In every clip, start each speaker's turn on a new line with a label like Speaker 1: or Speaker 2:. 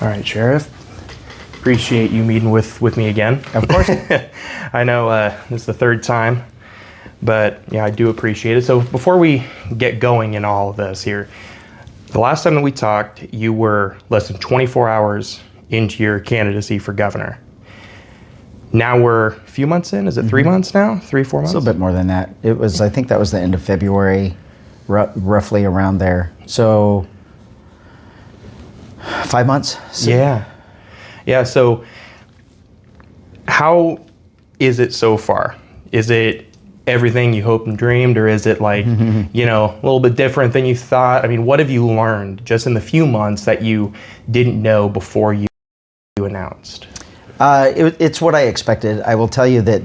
Speaker 1: All right, Sheriff. Appreciate you meeting with me again.
Speaker 2: Of course.
Speaker 1: I know this is the third time, but yeah, I do appreciate it. So before we get going in all of this here, the last time that we talked, you were less than 24 hours into your candidacy for governor. Now we're a few months in. Is it 3 months now? 3, 4 months?
Speaker 2: It's a little bit more than that. It was, I think that was the end of February, roughly around there. So 5 months?
Speaker 1: Yeah. Yeah, so how is it so far? Is it everything you hoped and dreamed, or is it like, you know, a little bit different than you thought? I mean, what have you learned just in the few months that you didn't know before you announced?
Speaker 2: It's what I expected. I will tell you that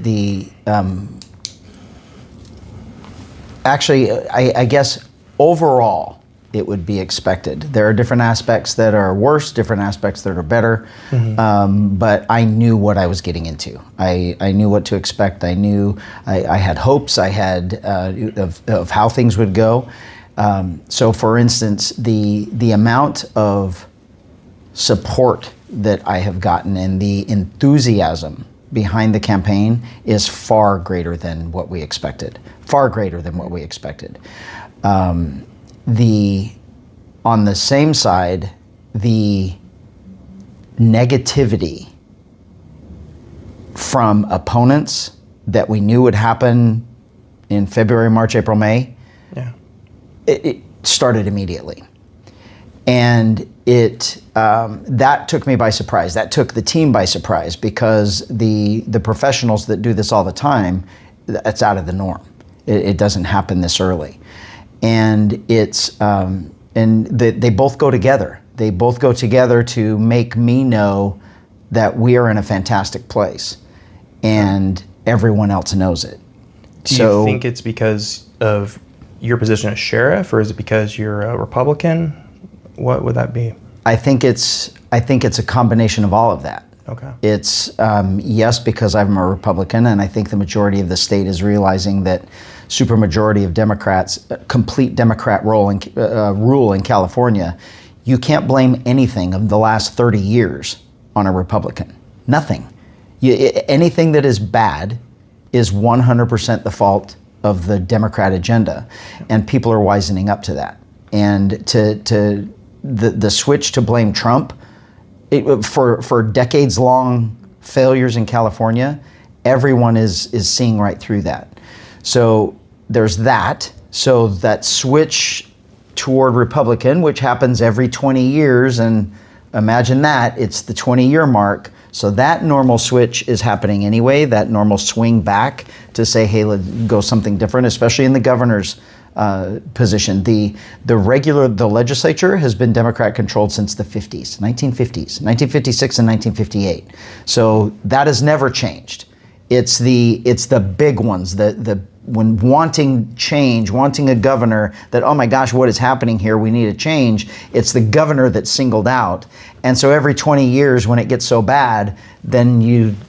Speaker 2: I guess overall, it would be expected. There are different aspects that are worse, different aspects that are better, but I knew what I was getting into. I knew what to expect. I knew I had hopes. I had of how things would go. So, for instance, the amount of support that I have gotten and the enthusiasm behind the campaign is far greater than what we expected. Far greater than what we expected. On the same side, the negativity from opponents that we knew would happen in February, March, April, May, it started immediately. And that took me by surprise. That took the team by surprise, because the professionals that do this all the time, that's out of the norm. It doesn't happen this early. And they both go together. They both go together to make me know that we are in a fantastic place, and everyone else knows it.
Speaker 1: Do you think it's because of your position as sheriff, or is it because you're a Republican? What would that be? I think it's
Speaker 2: a combination of all of that.
Speaker 1: Okay.
Speaker 2: It's yes, because I'm a Republican, and I think the majority of the state is realizing that supermajority of Democrats, complete Democrat rule in California, you can't blame anything of the last 30 years on a Republican. Nothing. Anything that is bad is 100% the fault of the Democrat agenda, and people are wisening up to that. And the switch to blame Trump, for decades-long failures in California, everyone is seeing right through that. So there's that. So that switch toward Republican, which happens every 20 years, and imagine that, it's the 20-year mark. So that normal switch is happening anyway, that normal swing back to say, hey, let's go something different, especially in the governor's position. The legislature has been Democrat controlled since the 1950s, 1956 and 1958. So that has never changed. It's the big ones, when wanting change, wanting a governor that, oh my gosh, what is happening here? We need a change. It's the governor that's singled out. And so every 20 years when it gets so bad, then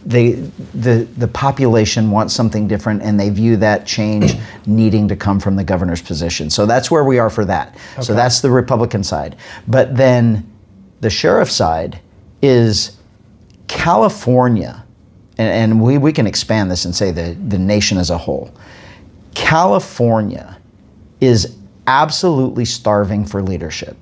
Speaker 2: the population wants something different, and they view that change needing to come from the governor's position. So that's where we are for that. Okay. So that's the Republican side. But then the sheriff side is California, and we can expand this and say the nation as a whole. California is absolutely starving for leadership.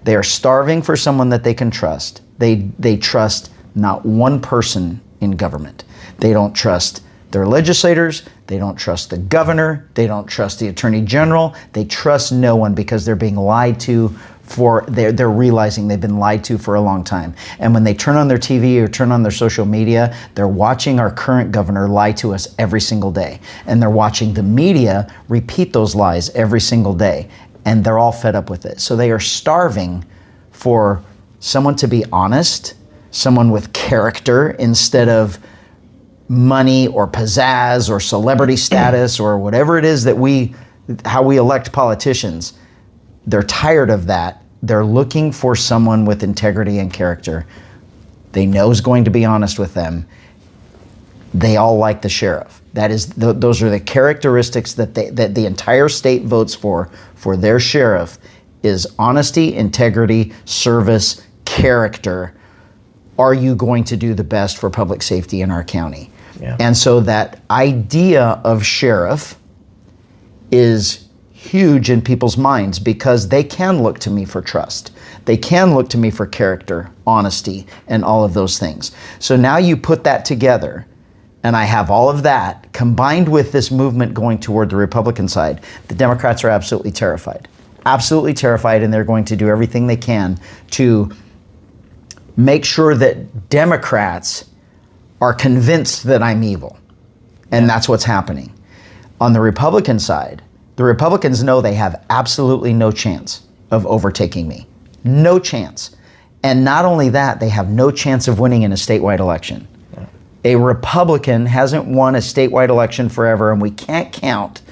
Speaker 2: They are starving for someone that they can trust. They trust not one person in government. They don't trust their legislators. They don't trust the governor. They don't trust the attorney general. They trust no one, because they're being lied to. They're realizing they've been lied to for a long time. And when they turn on their TV or turn on their social media, they're watching our current governor lie to us every single day. And they're watching the media repeat those lies every single day. And they're all fed up with it. So they are starving for someone to be honest, someone with character, instead of money or pizzazz or celebrity status or whatever it is how we elect politicians. They're tired of that. They're looking for someone with integrity and character. They know is going to be honest with them. They all like the sheriff. Those are the characteristics that the entire state votes for their sheriff, is honesty, integrity, service, character, are you going to do the best for public safety in our county?
Speaker 1: Yeah.
Speaker 2: And so that idea of sheriff is huge in people's minds because they can look to me for trust. They can look to me for character, honesty, and all of those things. So now you put that together, and I have all of that combined with this movement going toward the Republican side. The Democrats are absolutely terrified. Absolutely terrified, and they're going to do everything they can to make sure that Democrats are convinced that I'm evil. And that's what's happening. On the Republican side, the Republicans know they have absolutely no chance of overtaking me. No chance. And not only that, they have no chance of winning in a statewide election. Yeah. A Republican hasn't won a statewide election forever, and we can't count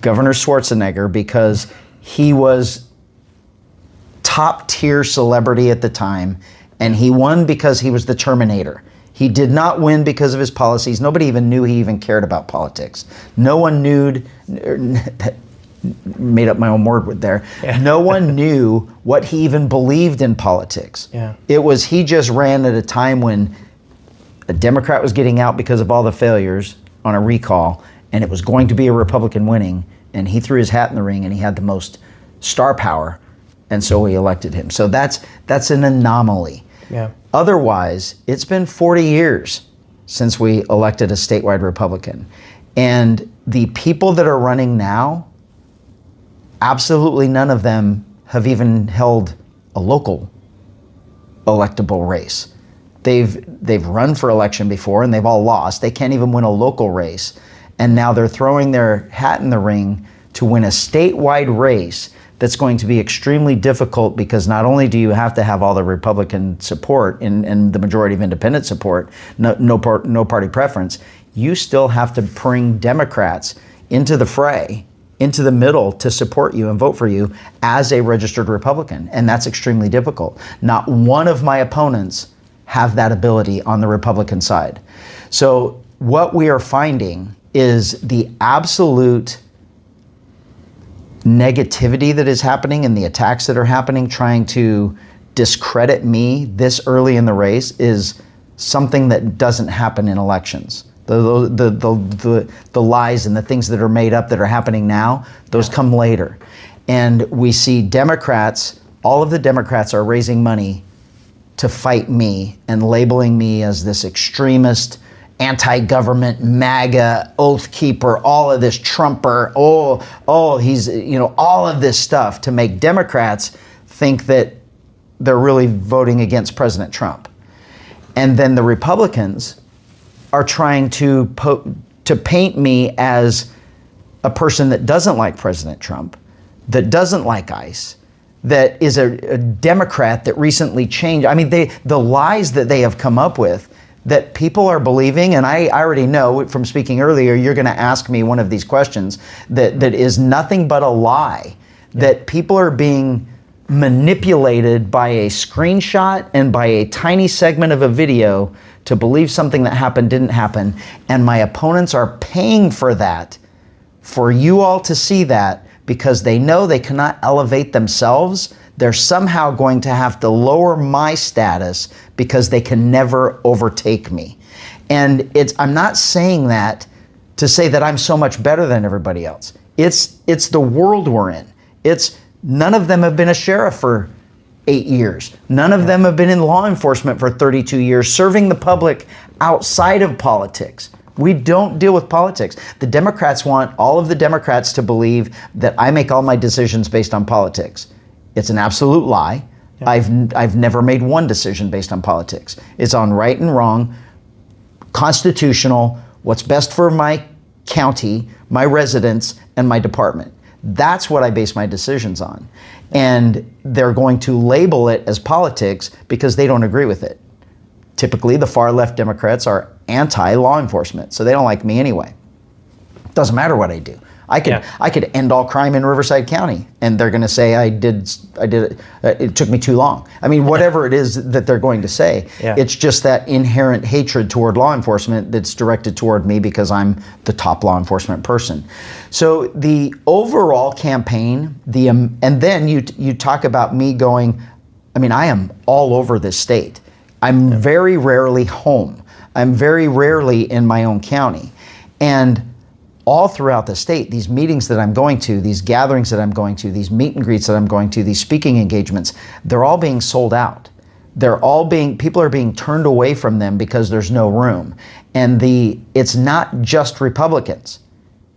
Speaker 2: Governor Schwarzenegger because he was top tier celebrity at the time, and he won because he was the Terminator. He did not win because of his policies. Nobody even knew he even cared about politics. No one knew, made up my own word there. Yeah. No one knew what he even believed in politics. Yeah. It was, he just ran at a time when a Democrat was getting out because of all the failures on a recall, and it was going to be a Republican winning, and he threw his hat in the ring, and he had the most star power, and so we elected him. So that's an anomaly. Yeah. Otherwise, it's been 40 years since we elected a statewide Republican. And the people that are running now, absolutely none of them have even held a local electable race. They've run for election before and they've all lost. They can't even win a local race. And now they're throwing their hat in the ring to win a statewide race that's going to be extremely difficult because not only do you have to have all the Republican support and the majority of independent support, no party preference, you still have to bring Democrats into the fray, into the middle to support you and vote for you as a registered Republican. And that's extremely difficult. Not one of my opponents have that ability on the Republican side. So what we are finding is the absolute negativity that is happening and the attacks that are happening trying to discredit me this early in the race is something that doesn't happen in elections. The lies and the things that are made up that are happening now, those come later. And we see Democrats, all of the Democrats are raising money to fight me and labeling me as this extremist, anti-government, MAGA, oath keeper, all of this Trumper, he's, all of this stuff to make Democrats think that they're really voting against President Trump. And then the Republicans are trying to paint me as a person that doesn't like President Trump, that doesn't like ICE, that is a Democrat that recently changed. I mean, the lies that they have come up with that people are believing, and I already know from speaking earlier, you're going to ask me one of these questions that is nothing but a lie, that people are being manipulated by a screenshot and by a tiny segment of a video to believe something that happened didn't happen, and my opponents are paying for that, for you all to see that, because they know they cannot elevate themselves. They're somehow going to have to lower my status because they can never overtake me. And I'm not saying that to say that I'm so much better than everybody else. It's the world we're in. None of them have been a sheriff for 8 years. None of them have been in law enforcement for 32 years, serving the public outside of politics. We don't deal with politics. The Democrats want all of the Democrats to believe that I make all my decisions based on politics. It's an absolute lie. Yeah. I've never made one decision based on politics. It's on right and wrong, constitutional, what's best for my county, my residents, and my department. That's what I base my decisions on. And they're going to label it as politics because they don't agree with it. Typically, the far left Democrats are anti-law enforcement, so they don't like me anyway. Doesn't matter what I do. I could end all crime in Riverside County, and they're going to say I did it. It took me too long. I mean, whatever it is that they're going to say, it's just that inherent hatred toward law enforcement that's directed toward me because I'm the top law enforcement person. So the overall campaign, and then you talk about me going. I mean, I am all over this state. I'm very rarely home. I'm very rarely in my own county. And all throughout the state, these meetings that I'm going to, these gatherings that I'm going to, these meet and greets that I'm going to, these speaking engagements, they're all being sold out. People are being turned away from them because there's no room. And it's not just Republicans.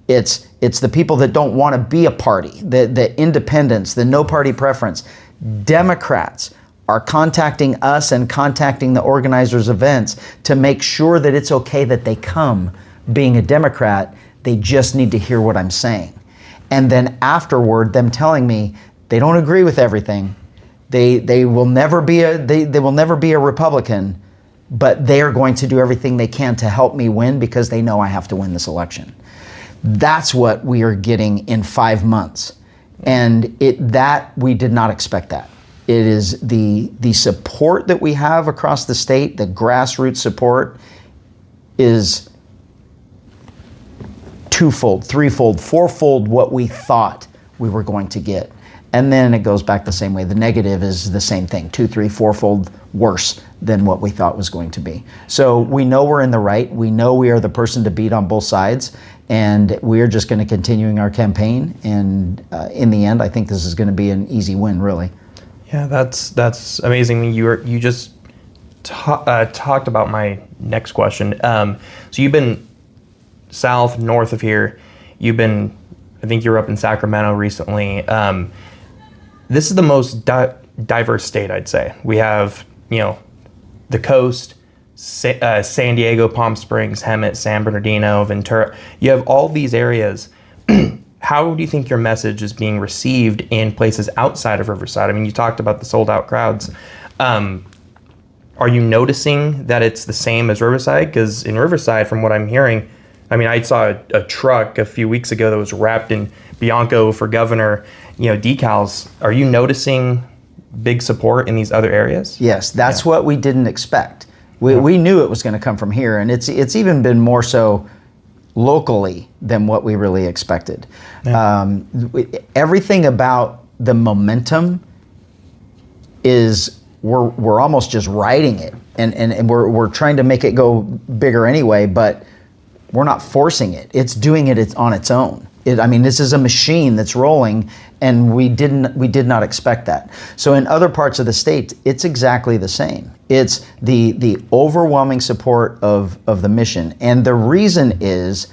Speaker 2: It's the people that don't want to be a party, the independents, the no party preference. Democrats are contacting us and contacting the organizers' events to make sure that it's okay that they come. Being a Democrat, they just need to hear what I'm saying. And then afterward, them telling me they don't agree with everything. They will never be a Republican, but they are going to do everything they can to help me win because they know I have to win this election. That's what we are getting in 5 months. And we did not expect that. It is the support that we have across the state, the grassroots support is twofold, threefold, fourfold what we thought we were going to get. And then it goes back the same way. The negative is the same thing, 2, 3, fourfold worse than what we thought was going to be. So we know we're in the right. We know we are the person to beat on both sides. And we're just going to continuing our campaign. And in the end, I think this is going to be an easy win, really.
Speaker 1: Yeah, that's amazing. You just talked about my next question. So you've been south, north of here. I think you were up in Sacramento recently. This is the most diverse state, I'd say. We have, the coast, San Diego, Palm Springs, Hemet, San Bernardino, Ventura. You have all these areas. How do you think your message is being received in places outside of Riverside? I mean, you talked about the sold out crowds. Are you noticing that it's the same as Riverside? Because in Riverside, from what I'm hearing, I saw a truck a few weeks ago that was wrapped in Bianco for governor, decals. Are you noticing big support in these other areas?
Speaker 2: Yes, that's what we didn't expect. We knew it was going to come from here, and it's even been more so locally than what we really expected. Yeah. Everything about the momentum is we're almost just riding it, and we're trying to make it go bigger anyway, but we're not forcing it. It's doing it on its own. This is a machine that's rolling, and we did not expect that. So in other parts of the state, it's exactly the same. It's the overwhelming support of the mission. And the reason is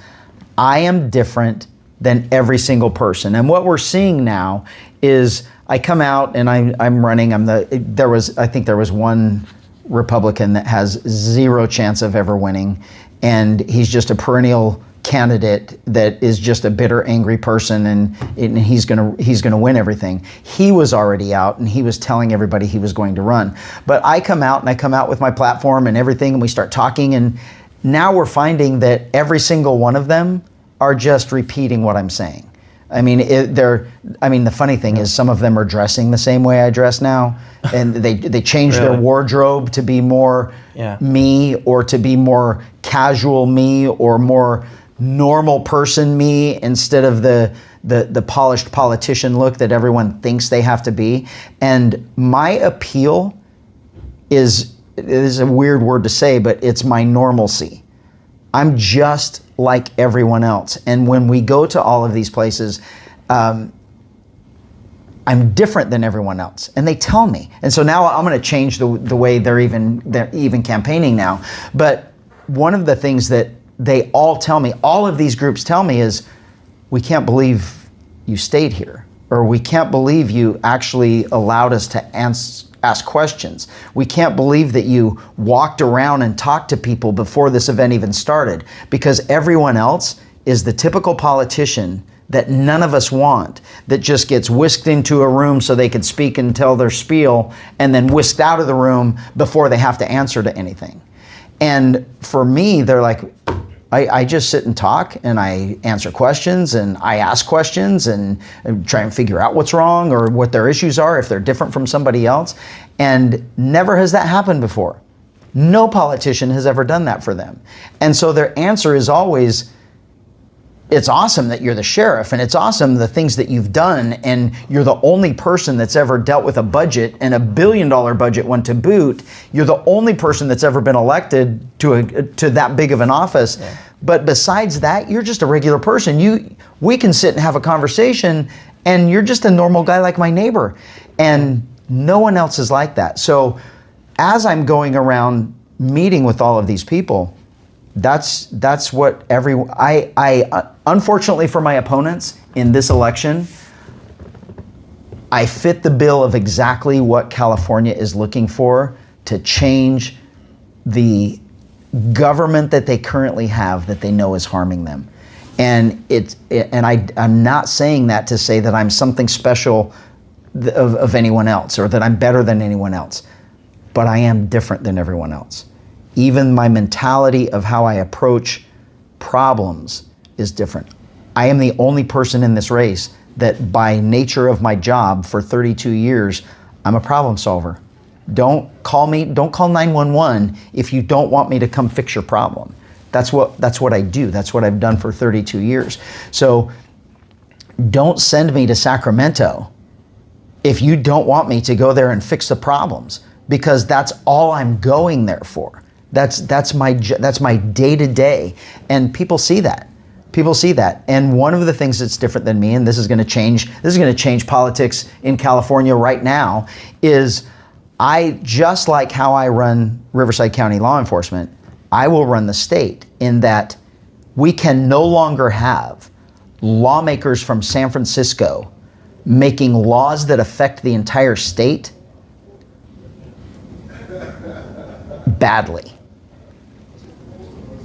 Speaker 2: I am different than every single person. And what we're seeing now is I come out and I'm running. I think there was one Republican that has zero chance of ever winning. And he's just a perennial candidate that is just a bitter, angry person, and he's gonna win everything. He was already out, and he was telling everybody he was going to run. But I come out with my platform and everything, and we start talking, and now we're finding that every single one of them are just repeating what I'm saying. The funny thing is some of them are dressing the same way I dress now, and they changed their wardrobe to be more me, or to be more casual me, or more normal person me, instead of the polished politician look that everyone thinks they have to be. And my appeal is a weird word to say, but it's my normalcy. I'm just like everyone else. And when we go to all of these places, I'm different than everyone else, and they tell me. And so now I'm going to change the way they're even campaigning now. But one of the things that they all tell me, all of these groups tell me, is we can't believe you stayed here, or we can't believe you actually allowed us to ask questions. We can't believe that you walked around and talked to people before this event even started, because everyone else is the typical politician that none of us want, that just gets whisked into a room so they can speak and tell their spiel, and then whisked out of the room before they have to answer to anything. And for me, they're like, I just sit and talk, and I answer questions, and I ask questions, and try and figure out what's wrong or what their issues are, if they're different from somebody else. And never has that happened before. No politician has ever done that for them. And so their answer is always, it's awesome that you're the sheriff, and it's awesome the things that you've done, and you're the only person that's ever dealt with a budget, and $1 billion budget one to boot. You're the only person that's ever been elected to that big of an office. Yeah. But besides that, you're just a regular person. We can sit and have a conversation, and you're just a normal guy like my neighbor. And no one else is like that. So as I'm going around meeting with all of these people, that's what I unfortunately for my opponents in this election, I fit the bill of exactly what California is looking for to change the government that they currently have that they know is harming them. And I'm not saying that to say that I'm something special of anyone else, or that I'm better than anyone else, but I am different than everyone else. Even my mentality of how I approach problems is different. I am the only person in this race that, by nature of my job for 32 years, I'm a problem solver. Don't call 911 if you don't want me to come fix your problem. That's what I do. That's what I've done for 32 years. So don't send me to Sacramento if you don't want me to go there and fix the problems, because that's all I'm going there for. That's my day-to-day, and people see that. People see that. And one of the things that's different than me, and this is going to change politics in California right now, is just like how I run Riverside County law enforcement, I will run the state, in that we can no longer have lawmakers from San Francisco making laws that affect the entire state badly.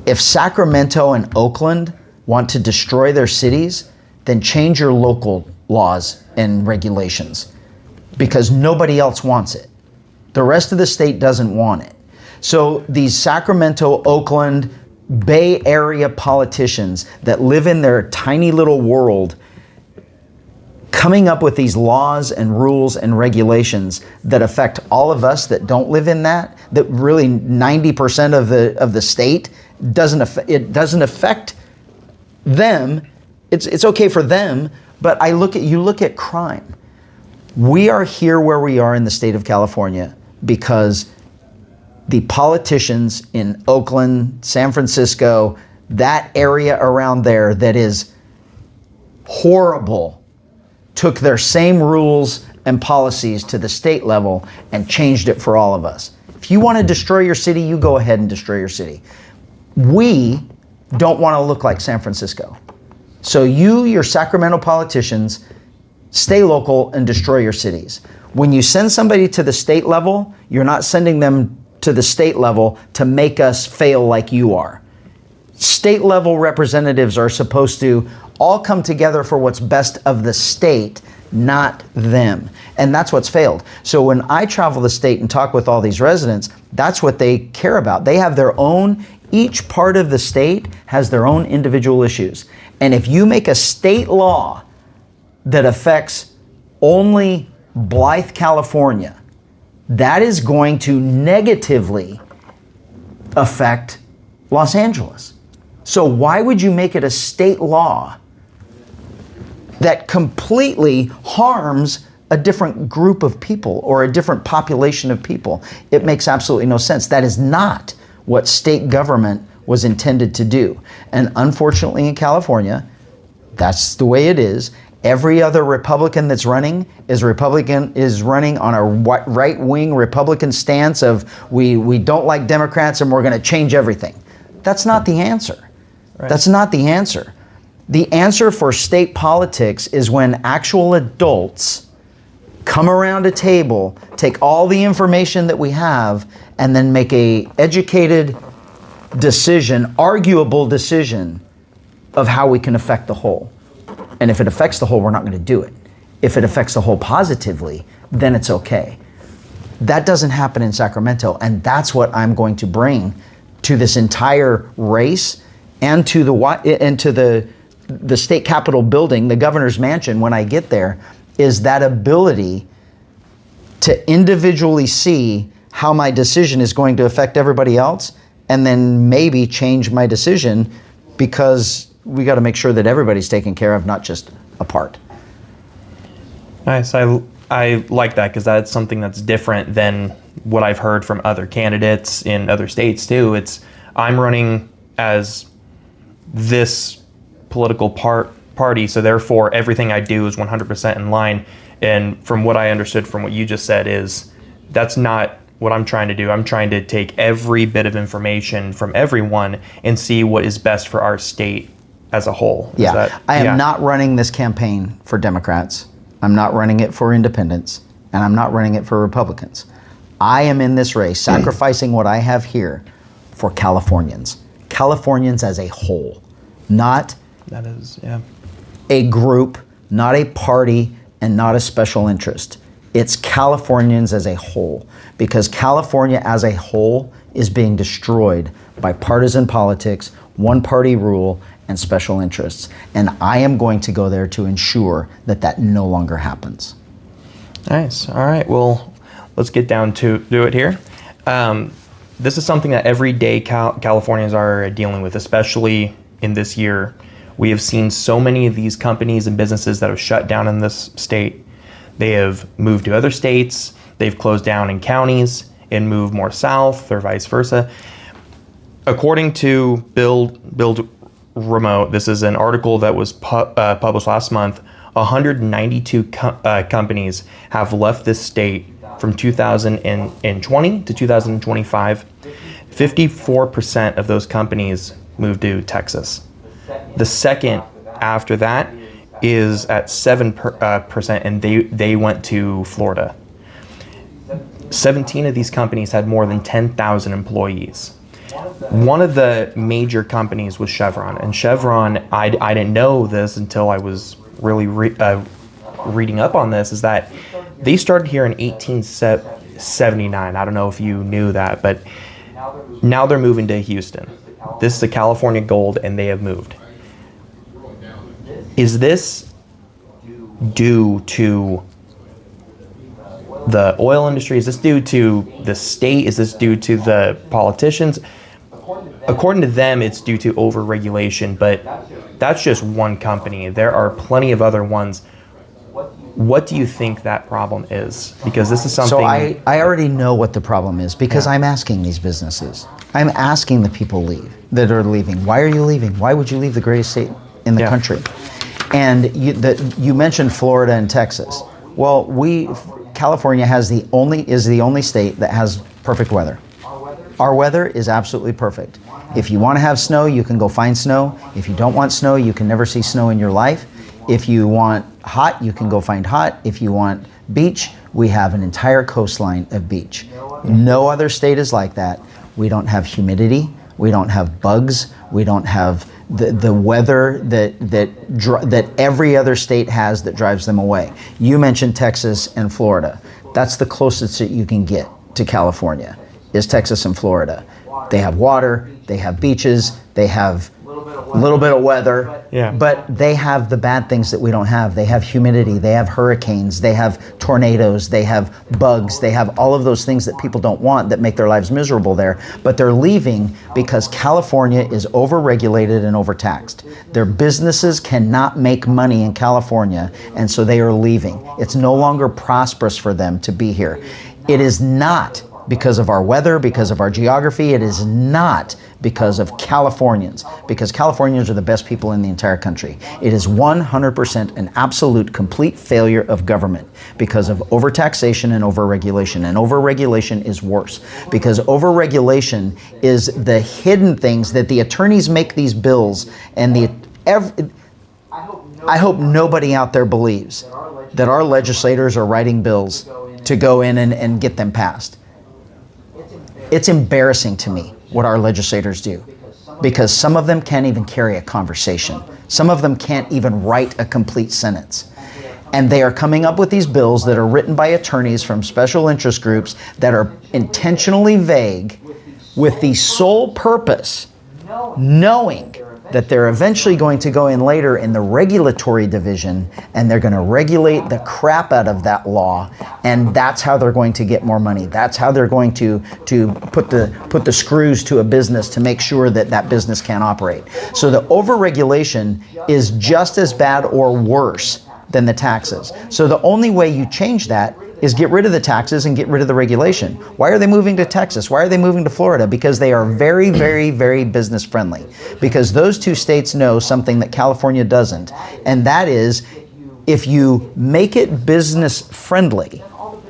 Speaker 2: If Sacramento and Oakland want to destroy their cities, then change your local laws and regulations, because nobody else wants it. The rest of the state doesn't want it. So these Sacramento, Oakland, Bay Area politicians that live in their tiny little world, coming up with these laws and rules and regulations that affect all of us that don't live in that really 90% of the state doesn't affect them. It's okay for them, but you look at crime. We are here where we are in the state of California because the politicians in Oakland, San Francisco, that area around there that is horrible, took their same rules and policies to the state level and changed it for all of us. If you want to destroy your city, you go ahead and destroy your city. We don't want to look like San Francisco. So your Sacramento politicians, stay local and destroy your cities. When you send somebody to the state level, you're not sending them to the state level to make us fail like you are. State level representatives are supposed to all come together for what's best of the state, not them. And that's what's failed. So when I travel the state and talk with all these residents, that's what they care about. They have their own, each part of the state has their own individual issues. And if you make a state law that affects only Blythe, California, that is going to negatively affect Los Angeles. So why would you make it a state law that completely harms a different group of people or a different population of people? It makes absolutely no sense. That is not what state government was intended to do. And unfortunately in California, that's the way it is. Every other Republican that's running is running on a right-wing Republican stance of we don't like Democrats and we're going to change everything. That's not the answer. Right. That's not the answer. The answer for state politics is when actual adults come around a table, take all the information that we have, and then make a educated decision, arguable decision of how we can affect the whole. And if it affects the whole, we're not going to do it. If it affects the whole positively, then it's okay. That doesn't happen in Sacramento, and that's what I'm going to bring to this entire race and to the state capitol building, the governor's mansion, when I get there, is that ability to individually see how my decision is going to affect everybody else, and then maybe change my decision because to make sure that everybody's taken care of, not just a part.
Speaker 1: Nice. I like that because that's something that's different than what I've heard from other candidates in other states too. It's I'm running as this political party, so therefore everything I do is 100% in line. And from what I understood from what you just said is that's not what I'm trying to do. I'm trying to take every bit of information from everyone and see what is best for our state as a whole.
Speaker 2: I am not running this campaign for Democrats. I'm not running it for independents, and I'm not running it for Republicans. I am in this race sacrificing what I have here for Californians. Californians as a whole, not a group, not a party, and not a special interest. It's Californians as a whole, because California as a whole is being destroyed by partisan politics, one-party rule, and special interests. And I am going to go there to ensure that that no longer happens.
Speaker 1: Nice. All right. Well, let's get down to it here. This is something that everyday Californians are dealing with, especially in this year. We have seen so many of these companies and businesses that have shut down in this state. They have moved to other states. They've closed down in counties and moved more south or vice versa. According to Build Remote, this is an article that was published last month. 192 companies have left this state from 2020 to 2025. 54% of those companies moved to Texas. The second after that is at 7%, and they went to Florida. 17 of these companies had more than 10,000 employees. One of the major companies was Chevron, and Chevron, I didn't know this until I was really reading up on this, is that they started here in 1879. I don't know if you knew that, but now they're moving to Houston. This is the California Gold, and they have moved. Is this due to the oil industry? Is this due to the state? Is this due to the politicians? According to them, it's due to overregulation, but that's just one company. There are plenty of other ones. What do you think that problem is? Because this is something...
Speaker 2: So I already know what the problem is, because I'm asking these businesses. I'm asking the people that are leaving. Why are you leaving? Why would you leave the greatest state in the country? And you mentioned Florida and Texas. Well, California is the only state that has perfect weather. Our weather is absolutely perfect. If you want to have snow, you can go find snow. If you don't want snow, you can never see snow in your life. If you want hot, you can go find hot. If you want beach, we have an entire coastline of beach. No other state is like that. We don't have humidity. We don't have bugs. We don't have the weather that every other state has that drives them away. You mentioned Texas and Florida. That's the closest that you can get to California, is Texas and Florida. They have water, they have beaches, they have a little bit of weather, but they have the bad things that we don't have. They have humidity, they have hurricanes, they have tornadoes, they have bugs, they have all of those things that people don't want that make their lives miserable there. But they're leaving because California is overregulated and overtaxed. Their businesses cannot make money in California, and so they are leaving. It's no longer prosperous for them to be here. It is not because of our weather, because of our geography. It is not because of Californians, because Californians are the best people in the entire country. It is 100% an absolute, complete failure of government because of overtaxation and overregulation. And overregulation is worse because overregulation is the hidden things that the attorneys make these bills, and I hope nobody out there believes that our legislators are writing bills to go in and get them passed. It's embarrassing to me what our legislators do, because some of them can't even carry a conversation. Some of them can't even write a complete sentence. And they are coming up with these bills that are written by attorneys from special interest groups that are intentionally vague with the sole purpose, knowing that they're eventually going to go in later in the regulatory division, and they're going to regulate the crap out of that law, and that's how they're going to get more money. That's how they're going to put the screws to a business to make sure that that business can't operate. So the overregulation is just as bad or worse than the taxes. So the only way you change that is get rid of the taxes and get rid of the regulation. Why are they moving to Texas? Why are they moving to Florida? Because they are very, very, very business friendly. Because those two states know something that California doesn't, and that is, if you make it business friendly,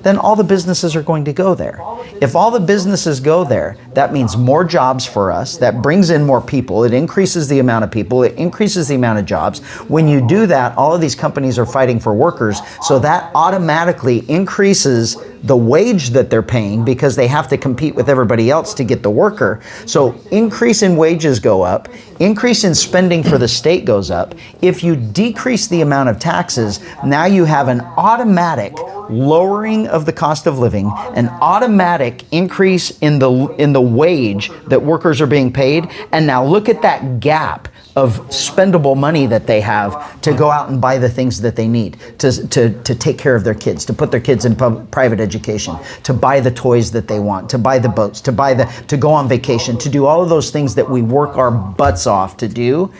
Speaker 2: then all the businesses are going to go there. If all the businesses go there, that means more jobs for us. That brings in more people. It increases the amount of people. It increases the amount of jobs. When you do that, all of these companies are fighting for workers. So that automatically increases the wage that they're paying because they have to compete with everybody else to get the worker. So increase in wages go up. Increase in spending for the state goes up. If you decrease the amount of taxes, now you have an automatic lowering of the cost of living, an automatic increase in the wage that workers are being paid, and now look at that gap of spendable money that they have to go out and buy the things that they need to take care of their kids, to put their kids in private education, to buy the toys that they want, to buy the boats, to go on vacation, to do all of those things that we work our butts off to do,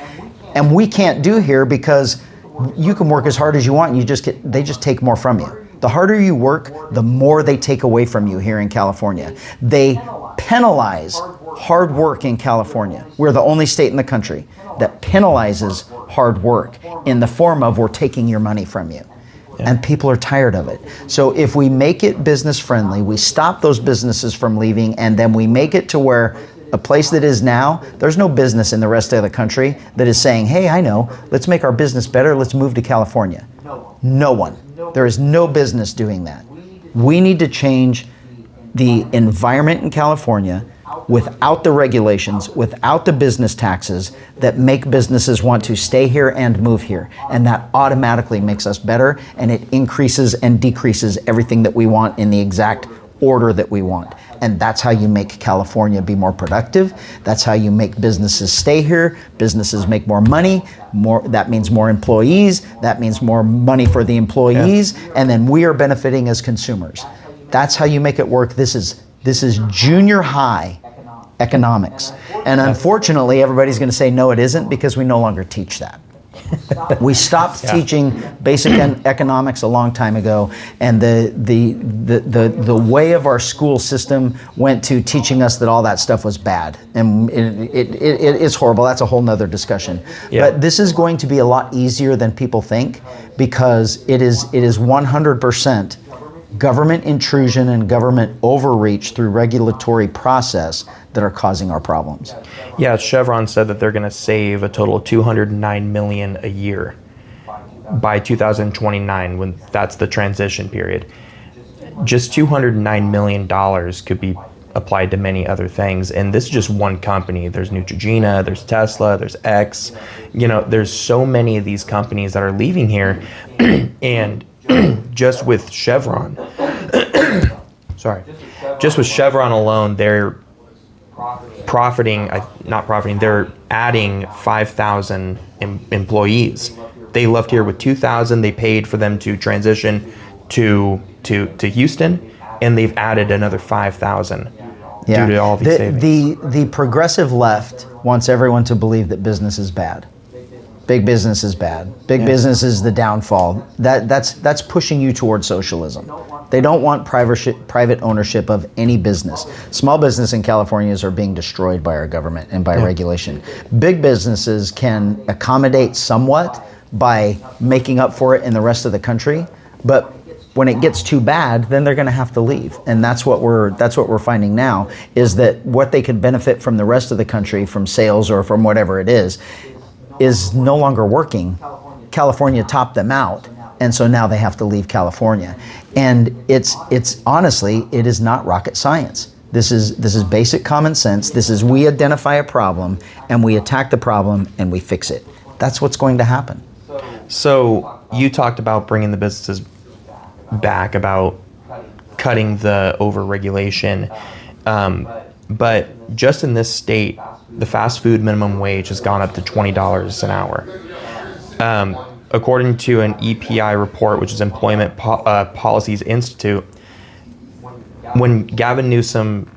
Speaker 2: and we can't do here because you can work as hard as you want and they just take more from you. The harder you work, the more they take away from you here in California. They penalize hard work in California. We're the only state in the country that penalizes hard work in the form of we're taking your money from you. Yeah. And people are tired of it. So if we make it business friendly, we stop those businesses from leaving, and then we make it to where a place that is now, there's no business in the rest of the country that is saying, hey, I know, let's make our business better, let's move to California. No one. There is no business doing that. We need to change the environment in California without the regulations, without the business taxes that make businesses want to stay here and move here. And that automatically makes us better, and it increases and decreases everything that we want in the exact order that we want. And that's how you make California be more productive. That's how you make businesses stay here. Businesses make more money. That means more employees. That means more money for the employees. Yeah. And then we are benefiting as consumers. That's how you make it work. This is junior high economics. And unfortunately, everybody's going to say, no, it isn't, because we no longer teach that. We stopped teaching basic economics a long time ago, and the way of our school system went to teaching us that all that stuff was bad, and it's horrible. That's a whole nother discussion. Yeah. But this is going to be a lot easier than people think, because it is 100% government intrusion and government overreach through regulatory process that are causing our problems.
Speaker 1: Yeah, Chevron said that they're going to save a total of $209 million a year by 2029, when that's the transition period. Just $209 million could be applied to many other things, and this is just one company. There's Neutrogena, there's Tesla, there's X. There's so many of these companies that are leaving here, and just with Chevron, just with Chevron alone, they're they're adding 5,000 employees. They left here with 2,000. They paid for them to transition to Houston, and they've added another 5,000 due to all these savings.
Speaker 2: The progressive left wants everyone to believe that business is bad. Big business is bad. Big business is the downfall. That's pushing you towards socialism. They don't want private ownership of any business. Small business in California are being destroyed by our government and by regulation. Big businesses can accommodate somewhat by making up for it in the rest of the country, but when it gets too bad, then they're going to have to leave. And that's what we're finding now, is that what they could benefit from the rest of the country, from sales or from whatever it is no longer working. California topped them out, and so now they have to leave California. And it's honestly, it is not rocket science. This is basic common sense. This is, we identify a problem and we attack the problem and we fix it. That's what's going to happen.
Speaker 1: So you talked about bringing the businesses back, about cutting the overregulation. But just in this state, the fast food minimum wage has gone up to $20 an hour. According to an EPI report, which is Employment Policies Institute, when Gavin Newsom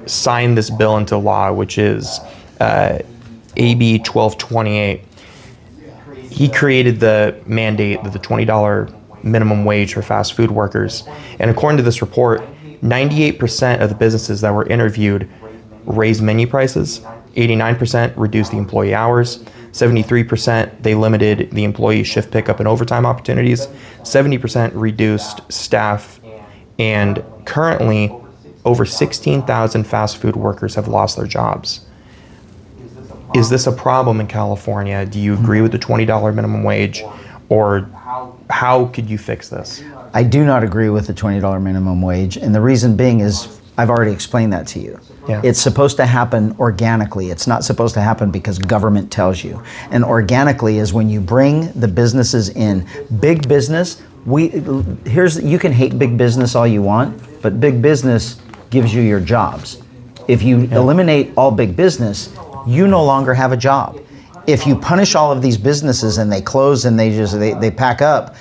Speaker 1: signed this bill into law, which is AB 1228, he created the mandate that the $20 minimum wage for fast food workers. And according to this report, 98% of the businesses that were interviewed raised menu prices, 89% reduced the employee hours, 73% they limited the employee shift pickup and overtime opportunities, 70% reduced staff, and currently over 16,000 fast food workers have lost their jobs. Is this a problem in California? Do you agree with the $20 minimum wage, or how could you fix this?
Speaker 2: I do not agree with the $20 minimum wage, and the reason being is I've already explained that to you.
Speaker 1: Yeah.
Speaker 2: It's supposed to happen organically. It's not supposed to happen because government tells you. And organically is when you bring the businesses in. Big business, you can hate big business all you want, but big business gives you your jobs. If you eliminate all big business, you no longer have a job. If you punish all of these businesses and they close and they pack up,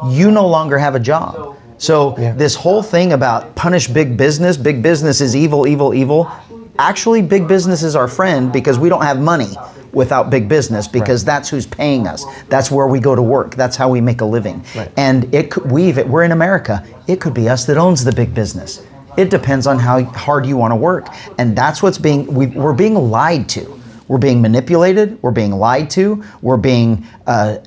Speaker 2: you no longer have a job. So this whole thing about punish big business is evil, evil, evil. Actually, big business is our friend because we don't have money without big business, because that's who's paying us. That's where we go to work. That's how we make a living.
Speaker 1: Right.
Speaker 2: And we're in America. It could be us that owns the big business. It depends on how hard you want to work. And that's what's we're being lied to. We're being manipulated, we're being lied to, we're being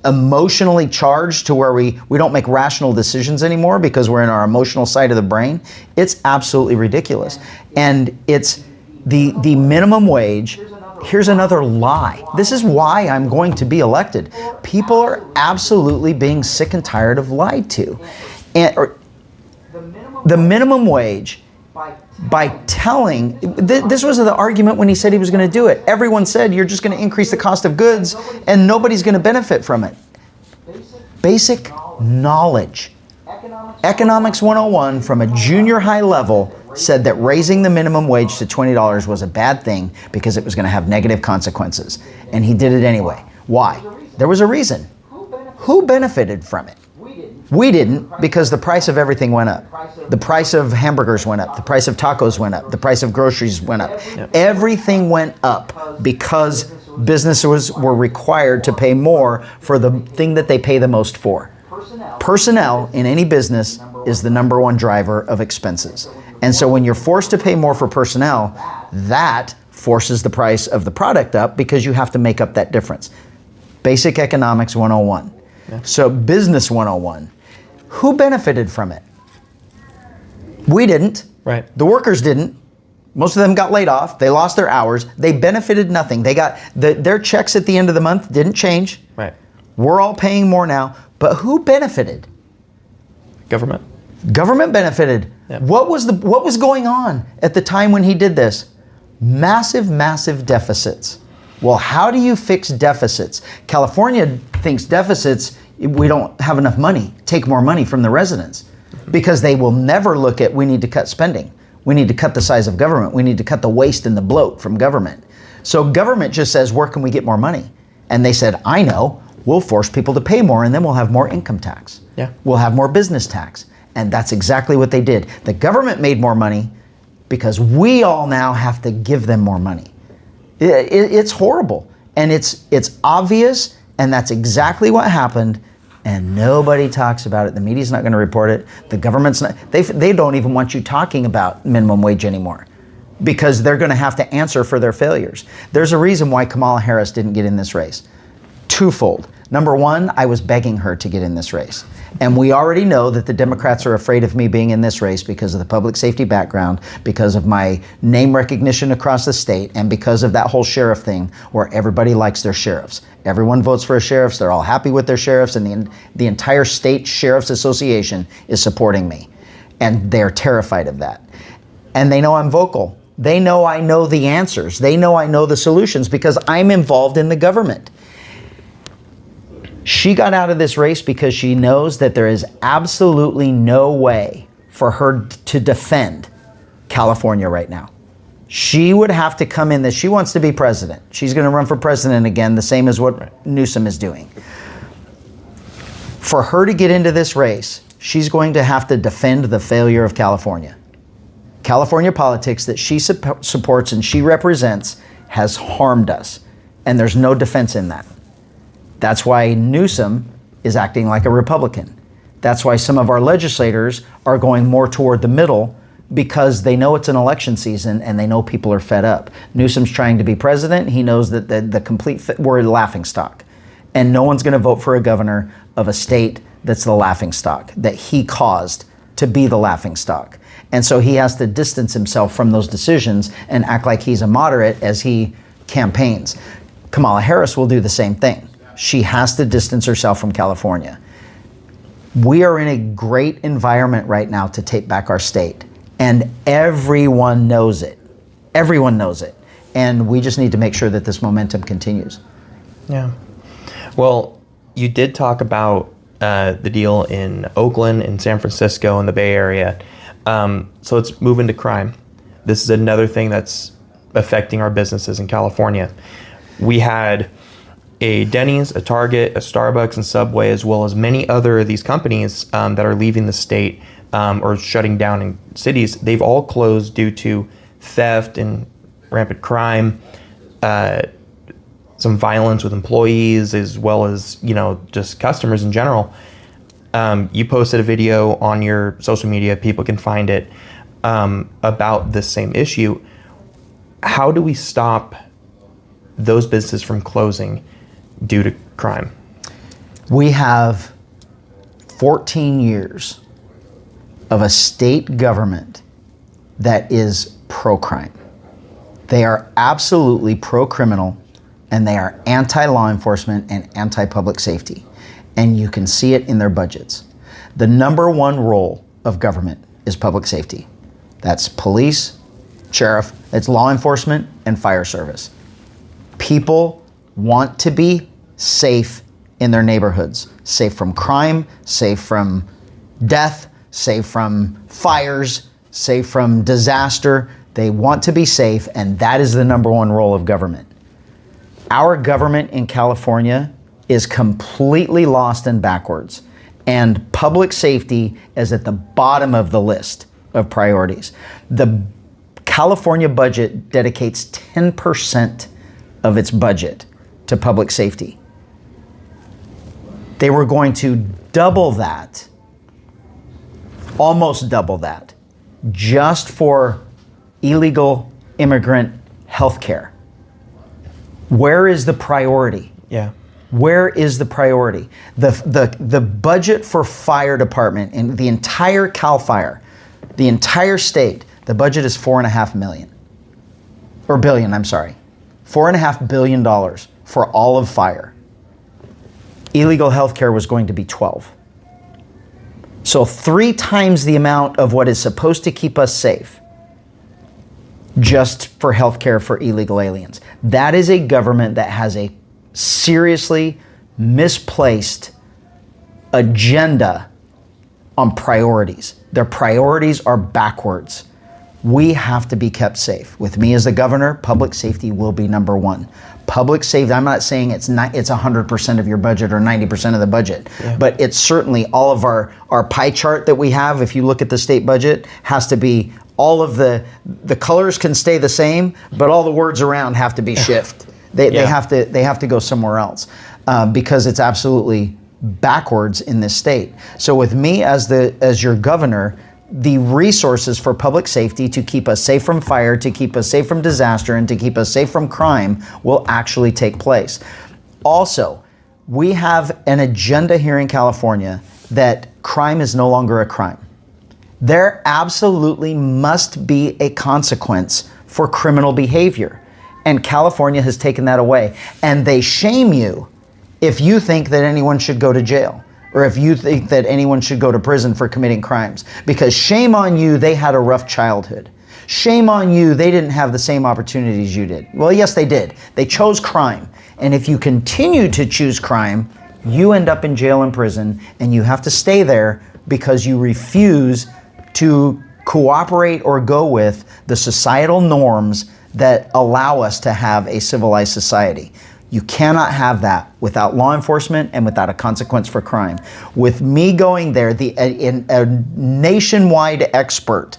Speaker 2: emotionally charged to where we don't make rational decisions anymore because we're in our emotional side of the brain. It's absolutely ridiculous. And it's the minimum wage. Here's another lie. This is why I'm going to be elected. People are absolutely being sick and tired of lied to. The minimum wage, by telling, this was the argument when he said he was going to do it. Everyone said you're just going to increase the cost of goods and nobody's going to benefit from it. Basic knowledge. Economics 101 from a junior high level said that raising the minimum wage to $20 was a bad thing because it was going to have negative consequences. And he did it anyway. Why? There was a reason. Who benefited from it? We didn't, because the price of everything went up. The price of hamburgers went up. The price of tacos went up. The price of groceries went up. Yep. Everything went up because businesses were required to pay more for the thing that they pay the most for. Personnel in any business is the number one driver of expenses. And so when you're forced to pay more for personnel, that forces the price of the product up because you have to make up that difference. Basic Economics 101. Yeah. So Business 101. Who benefited from it? We didn't.
Speaker 1: Right.
Speaker 2: The workers didn't. Most of them got laid off. They lost their hours. They benefited nothing. They got their checks at the end of the month didn't change.
Speaker 1: Right.
Speaker 2: We're all paying more now. But who benefited?
Speaker 1: Government.
Speaker 2: Government benefited.
Speaker 1: Yep.
Speaker 2: What was going on at the time when he did this? Massive, massive deficits. Well, how do you fix deficits? California thinks deficits, we don't have enough money. Take more money from the residents. Because they will never look at, we need to cut spending. We need to cut the size of government. We need to cut the waste and the bloat from government. So government just says, where can we get more money? And they said, I know, we'll force people to pay more and then we'll have more income tax.
Speaker 1: Yeah.
Speaker 2: We'll have more business tax. And that's exactly what they did. The government made more money because we all now have to give them more money. It's horrible. And it's obvious, and that's exactly what happened. And nobody talks about it. The media's not going to report it. The government's not. They don't even want you talking about minimum wage anymore because they're going to have to answer for their failures. There's a reason why Kamala Harris didn't get in this race. Twofold. Number one, I was begging her to get in this race. And we already know that the Democrats are afraid of me being in this race because of the public safety background, because of my name recognition across the state, and because of that whole sheriff thing where everybody likes their sheriffs. Everyone votes for a sheriff. They're all happy with their sheriffs, and the entire state sheriff's association is supporting me. And they're terrified of that. And they know I'm vocal. They know I know the answers. They know I know the solutions because I'm involved in the government. She got out of this race because she knows that there is absolutely no way for her to defend California right now. She would have to come in. That she wants to be president. She's going to run for president again, the same as what Newsom is doing. For her to get into this race, she's going to have to defend the failure of California. California politics that she supports and she represents has harmed us, and there's no defense in that. That's why Newsom is acting like a Republican. That's why some of our legislators are going more toward the middle, because they know it's an election season and they know people are fed up. Newsom's trying to be president. He knows that we're a laughingstock, and no one's going to vote for a governor of a state that's the laughingstock, that he caused to be the laughingstock. And so he has to distance himself from those decisions and act like he's a moderate as he campaigns. Kamala Harris will do the same thing. She has to distance herself from California. We are in a great environment right now to take back our state. And everyone knows it. Everyone knows it. And we just need to make sure that this momentum continues.
Speaker 1: Yeah. Well, you did talk about the deal in Oakland and San Francisco and the Bay Area. So let's move into crime. This is another thing that's affecting our businesses in California. We had a Denny's, a Target, a Starbucks, and Subway, as well as many other of these companies that are leaving the state or shutting down in cities. They've all closed due to theft and rampant crime, some violence with employees, as well as, just customers in general. You posted a video on your social media, people can find it, about this same issue. How do we stop those businesses from closing due to crime?
Speaker 2: We have 14 years of a state government that is pro-crime. They are absolutely pro-criminal, and they are anti-law enforcement and anti-public safety. And you can see it in their budgets. The number one role of government is public safety. That's police, sheriff, it's law enforcement, and fire service. People want to be safe in their neighborhoods, safe from crime, safe from death, safe from fires, safe from disaster. They want to be safe, and that is the number one role of government. Our government in California is completely lost and backwards, and public safety is at the bottom of the list of priorities. The California budget dedicates 10% of its budget to public safety. They were going to double that, almost double that, just for illegal immigrant health care. Where is the priority?
Speaker 1: Yeah.
Speaker 2: Where is the priority? The budget for fire department in the entire Cal Fire, the entire state, the budget is $4.5 billion, $4.5 billion for all of fire. Illegal healthcare was going to be 12. So 3 times the amount of what is supposed to keep us safe just for healthcare for illegal aliens. That is a government that has a seriously misplaced agenda on priorities. Their priorities are backwards. We have to be kept safe. With me as the governor, public safety will be number one. Public safety, I'm not saying it's 100% of your budget or 90% of the budget, but it's certainly all of our pie chart that we have. If you look at the state budget, has to be all of the colors can stay the same, but all the words around have to be shift. They have to go somewhere else because it's absolutely backwards in this state. So with me as your governor, the resources for public safety to keep us safe from fire, to keep us safe from disaster, and to keep us safe from crime will actually take place. Also, we have an agenda here in California that crime is no longer a crime. There absolutely must be a consequence for criminal behavior. And California has taken that away. And they shame you if you think that anyone should go to jail, or if you think that anyone should go to prison for committing crimes. Because shame on you, they had a rough childhood. Shame on you, they didn't have the same opportunities you did. Well, yes, they did. They chose crime. And if you continue to choose crime, you end up in jail and prison, and you have to stay there because you refuse to cooperate or go with the societal norms that allow us to have a civilized society. You cannot have that without law enforcement and without a consequence for crime. With me going there, a nationwide expert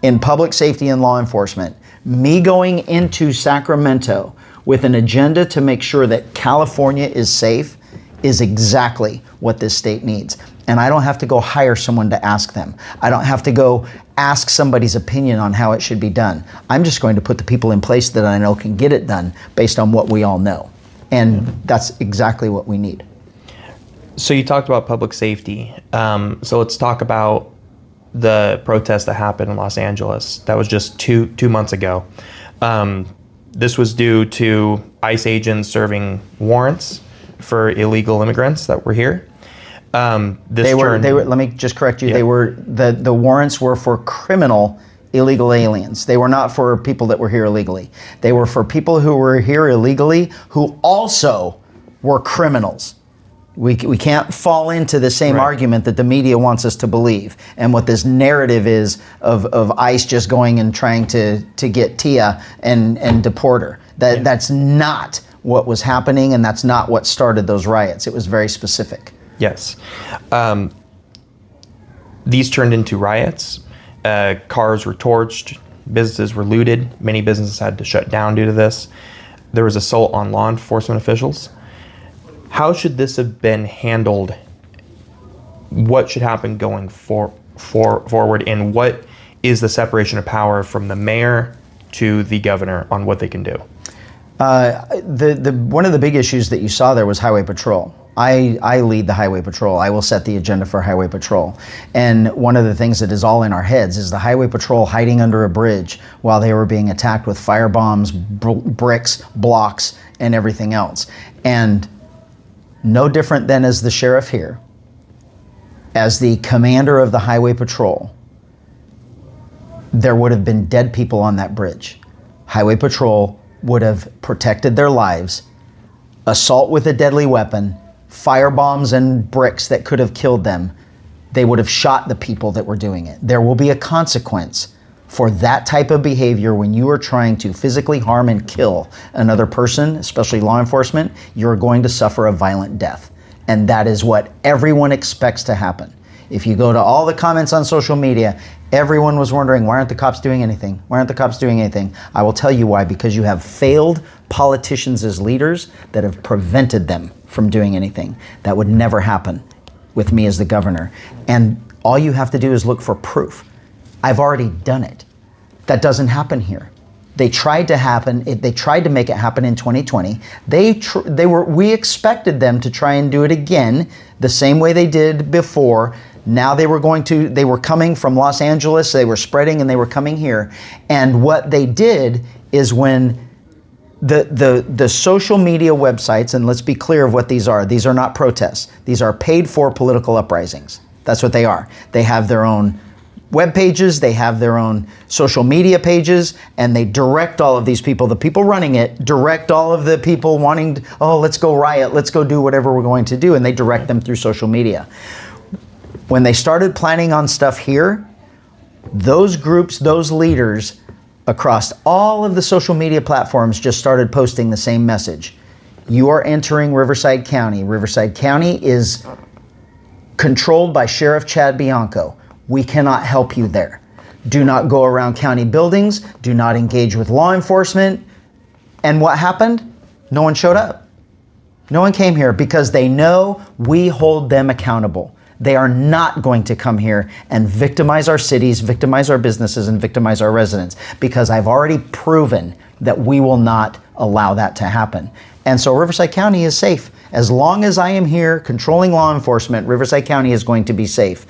Speaker 2: in public safety and law enforcement, me going into Sacramento with an agenda to make sure that California is safe is exactly what this state needs. And I don't have to go hire someone to ask them. I don't have to go ask somebody's opinion on how it should be done. I'm just going to put the people in place that I know can get it done based on what we all know. And that's exactly what we need.
Speaker 1: So you talked about public safety. So let's talk about the protest that happened in Los Angeles. That was just two months ago. This was due to ICE agents serving warrants for illegal immigrants that were here. They were. Let me just correct you.
Speaker 2: Yeah. They were the warrants were for criminal illegal aliens. They were not for people that were here illegally. They were for people who were here illegally who also were criminals. We can't fall into the same argument that the media wants us to believe, and what this narrative is of ICE just going and trying to get Tia and deport her. That's not what was happening, and that's not what started those riots. It was very specific.
Speaker 1: Yes. These turned into riots. Cars were torched. Businesses were looted. Many businesses had to shut down due to this. There was assault on law enforcement officials. How should this have been handled? What should happen going forward? And what is the separation of power from the mayor to the governor on what they can do?
Speaker 2: One of the big issues that you saw there was highway patrol. I lead the highway patrol. I will set the agenda for highway patrol. And one of the things that is all in our heads is the highway patrol hiding under a bridge while they were being attacked with fire bombs, bricks, blocks, and everything else. And no different than as the sheriff here, as the commander of the highway patrol, there would have been dead people on that bridge. Highway patrol would have protected their lives. Assault with a deadly weapon, fire bombs and bricks that could have killed them. They would have shot the people that were doing it. There will be a consequence for that type of behavior when you are trying to physically harm and kill another person, especially law enforcement. You're going to suffer a violent death. And that is what everyone expects to happen. If you go to all the comments on social media, everyone was wondering, why aren't the cops doing anything? Why aren't the cops doing anything? I will tell you why, because you have failed politicians as leaders that have prevented them from doing anything. That would never happen with me as the governor. And all you have to do is look for proof. I've already done it. That doesn't happen here. They tried to make it happen in 2020. We expected them to try and do it again the same way they did before. Now they were coming from Los Angeles, they were spreading and they were coming here. And what they did is when the social media websites, and let's be clear of what these are not protests. These are paid for political uprisings. That's what they are. They have their own web pages, they have their own social media pages, and they direct all of these people, the people running it, direct all of the people wanting, let's go riot, let's go do whatever we're going to do, and they direct them through social media. When they started planning on stuff here, those groups, those leaders across all of the social media platforms just started posting the same message. You are entering Riverside County. Riverside County is controlled by Sheriff Chad Bianco. We cannot help you there. Do not go around county buildings. Do not engage with law enforcement. And what happened? No one showed up. No one came here because they know we hold them accountable. They are not going to come here and victimize our cities, victimize our businesses, and victimize our residents, because I've already proven that we will not allow that to happen. And so Riverside County is safe. As long as I am here controlling law enforcement, Riverside County is going to be safe.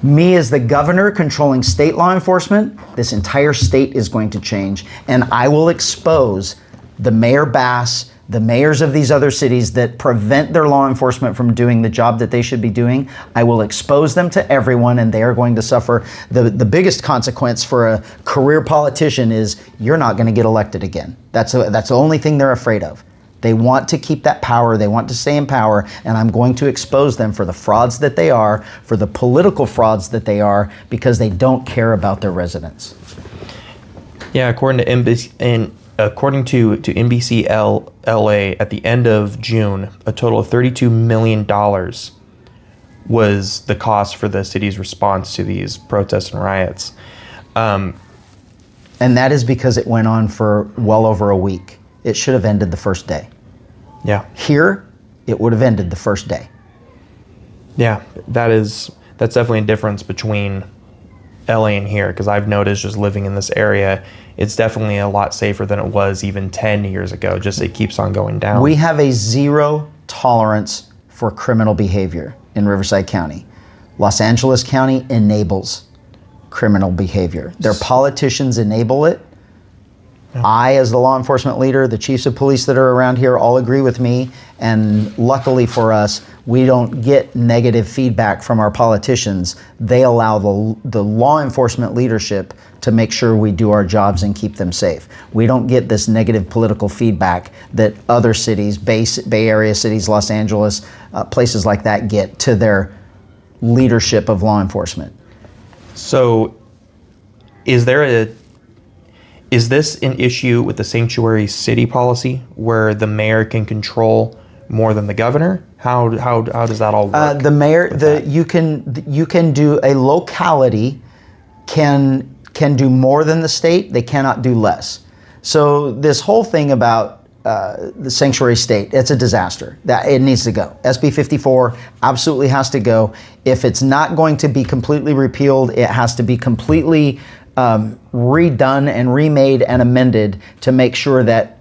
Speaker 2: Me as the governor controlling state law enforcement, this entire state is going to change. And I will expose the Mayor Bass, the mayors of these other cities that prevent their law enforcement from doing the job that they should be doing. I will expose them to everyone, and they are going to suffer. The biggest consequence for a career politician is you're not going to get elected again. That's the only thing they're afraid of. They want to keep that power. They want to stay in power, and I'm going to expose them for the frauds that they are, for the political frauds that they are, because they don't care about their residents.
Speaker 1: Yeah, according to NBC LA, at the end of June, a total of $32 million was the cost for the city's response to these protests and riots.
Speaker 2: And that is because it went on for well over a week. It should have ended the first day.
Speaker 1: Yeah.
Speaker 2: Here, it would have ended the first day.
Speaker 1: Yeah, that's definitely a difference between LA and here, because I've noticed just living in this area, it's definitely a lot safer than it was even 10 years ago. Just it keeps on going down.
Speaker 2: We have a zero tolerance for criminal behavior in Riverside County. Los Angeles County enables criminal behavior. Their politicians enable it. Yeah. I, as the law enforcement leader, the chiefs of police that are around here all agree with me, and luckily for us, we don't get negative feedback from our politicians. They allow the law enforcement leadership to make sure we do our jobs and keep them safe. We don't get this negative political feedback that other cities, Bay Area cities, Los Angeles, places like that get to their leadership of law enforcement.
Speaker 1: So, is this an issue with the sanctuary city policy where the mayor can control more than the governor? How does that all work?
Speaker 2: The mayor, you can do, a locality can do more than the state. They cannot do less. So this whole thing about the sanctuary state, it's a disaster. That it needs to go. SB 54 absolutely has to go. If it's not going to be completely repealed, it has to be completely redone and remade and amended to make sure that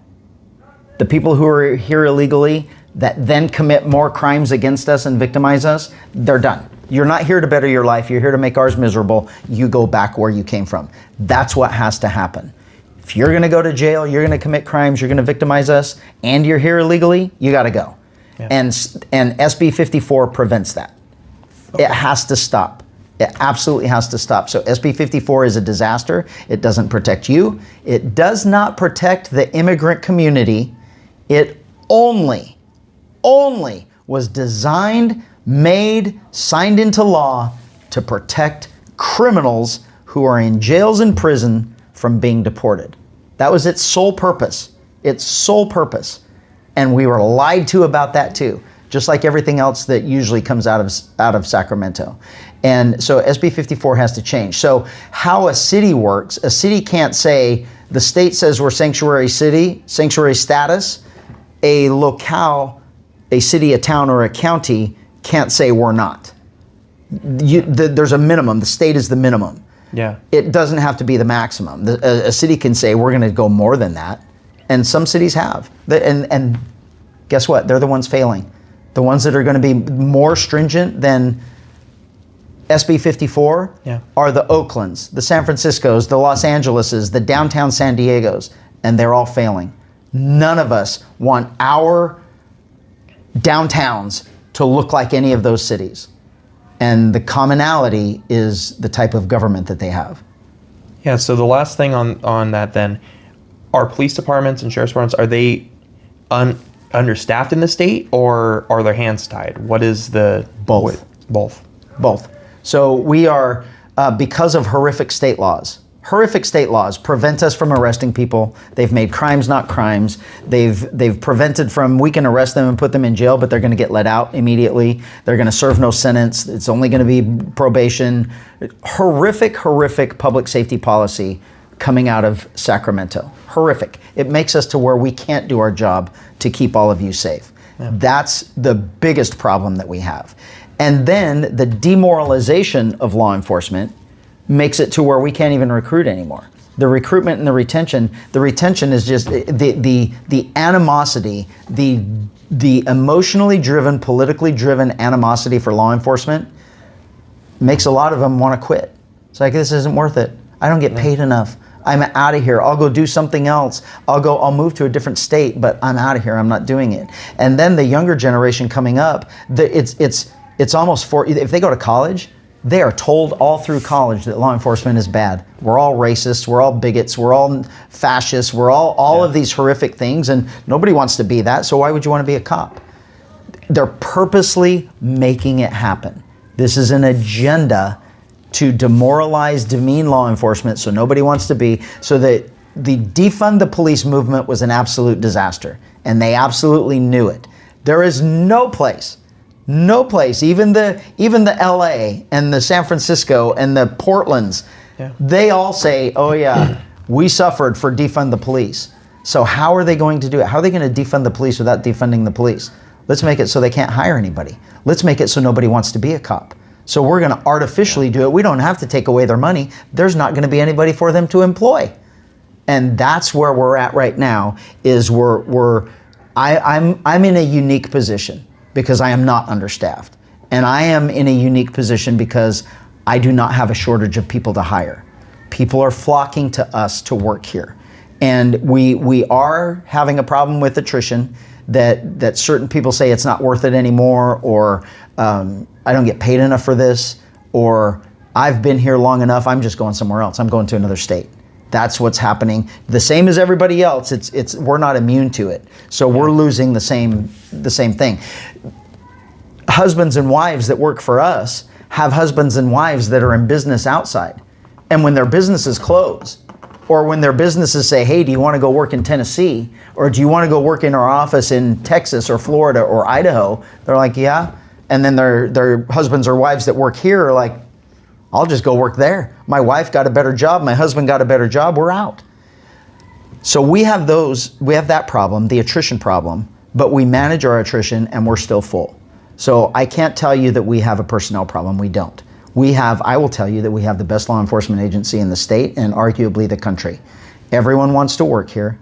Speaker 2: the people who are here illegally that then commit more crimes against us and victimize us, they're done. You're not here to better your life. You're here to make ours miserable. You go back where you came from. That's what has to happen. If you're going to go to jail, you're going to commit crimes, you're going to victimize us, and you're here illegally, you got to go. Yeah. And SB 54 prevents that. Okay. It has to stop. It absolutely has to stop. So SB 54 is a disaster. It doesn't protect you. It does not protect the immigrant community. It only was designed, made, signed into law to protect criminals who are in jails and prison from being deported. That was its sole purpose. Its sole purpose. And we were lied to about that too, just like everything else that usually comes out of Sacramento. And so SB 54 has to change. So how a city works, a city can't say, the state says we're sanctuary city, sanctuary status. A locale, a city, a town, or a county can't say we're not. There's a minimum. The state is the minimum.
Speaker 1: Yeah.
Speaker 2: It doesn't have to be the maximum. A city can say we're going to go more than that, and some cities have. And guess what? They're the ones failing. The ones that are going to be more stringent than SB 54 are the Oaklands, the San Franciscos, the Los Angeleses, the downtown San Diegos, and they're all failing. None of us want our downtowns to look like any of those cities. And the commonality is the type of government that they have.
Speaker 1: Yeah, so the last thing on that then, are police departments and sheriff's departments, are they understaffed in the state, or are their hands tied? What is the...
Speaker 2: Both. Both. So we are, because of horrific state laws prevent us from arresting people. They've made crimes not crimes. They've prevented from, we can arrest them and put them in jail, but they're going to get let out immediately. They're going to serve no sentence. It's only going to be probation. Horrific public safety policy coming out of Sacramento. Horrific. It makes us to where we can't do our job to keep all of you safe. Yeah. That's the biggest problem that we have. And then the demoralization of law enforcement makes it to where we can't even recruit anymore. The recruitment and the retention is just the animosity, the emotionally driven, politically driven animosity for law enforcement makes a lot of them want to quit. It's like, this isn't worth it. I don't get paid enough. I'm out of here. I'll go do something else. I'll move to a different state, but I'm out of here. I'm not doing it. And then the younger generation coming up, it's almost if they go to college, They are told all through college that law enforcement is bad. We're all racists, we're all bigots, we're all fascists, we're all of these horrific things, and nobody wants to be that, so why would you want to be a cop? They're purposely making it happen. This is an agenda to demoralize, demean law enforcement, so nobody wants to be, so that the defund the police movement was an absolute disaster, and they absolutely knew it. There is no place, even the LA and the San Francisco and the Portlands, they all say, oh yeah, we suffered for defund the police. So how are they going to do it? How are they going to defund the police without defunding the police? Let's make it so they can't hire anybody. Let's make it so nobody wants to be a cop. So we're going to artificially do it. We don't have to take away their money. There's not going to be anybody for them to employ. And that's where we're at right now, is I'm in a unique position because I am not understaffed. And I am in a unique position because I do not have a shortage of people to hire. People are flocking to us to work here. And we are having a problem with attrition, that certain people say it's not worth it anymore, or I don't get paid enough for this, or I've been here long enough, I'm just going somewhere else. I'm going to another state. That's what's happening. The same as everybody else. We're not immune to it. So we're losing the same thing. Husbands and wives that work for us have husbands and wives that are in business outside. And when their businesses close, or when their businesses say, hey, do you want to go work in Tennessee? Or do you want to go work in our office in Texas or Florida or Idaho? They're like, yeah. And then their husbands or wives that work here are like, I'll just go work there. My wife got a better job. My husband got a better job. We're out. So we have that problem, the attrition problem, but we manage our attrition and we're still full. So I can't tell you that we have a personnel problem. We don't. I will tell you that we have the best law enforcement agency in the state and arguably the country. Everyone wants to work here.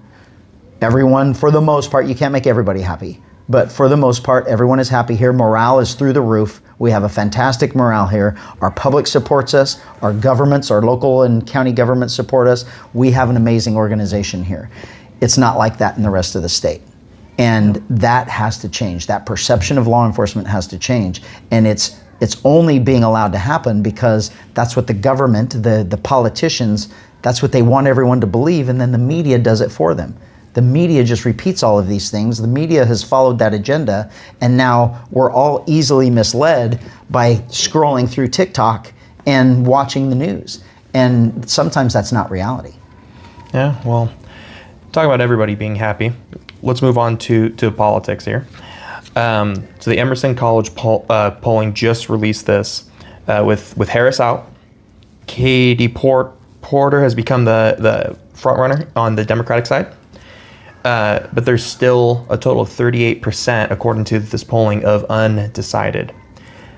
Speaker 2: Everyone, for the most part, you can't make everybody happy, but for the most part, everyone is happy here. Morale is through the roof. We have a fantastic morale here. Our public supports us. Our governments, our local and county governments support us. We have an amazing organization here. It's not like that in the rest of the state. And that has to change. That perception of law enforcement has to change. And it's only being allowed to happen because that's what the government, the politicians, that's what they want everyone to believe, and then the media does it for them. The media just repeats all of these things. The media has followed that agenda, and now we're all easily misled by scrolling through TikTok and watching the news. And sometimes that's not reality.
Speaker 1: Yeah, well, talk about everybody being happy. Let's move on to politics here. So the Emerson College polling just released this with Harris out. Katie Porter has become the front runner on the Democratic side. But there's still a total of 38%, according to this polling, of undecided.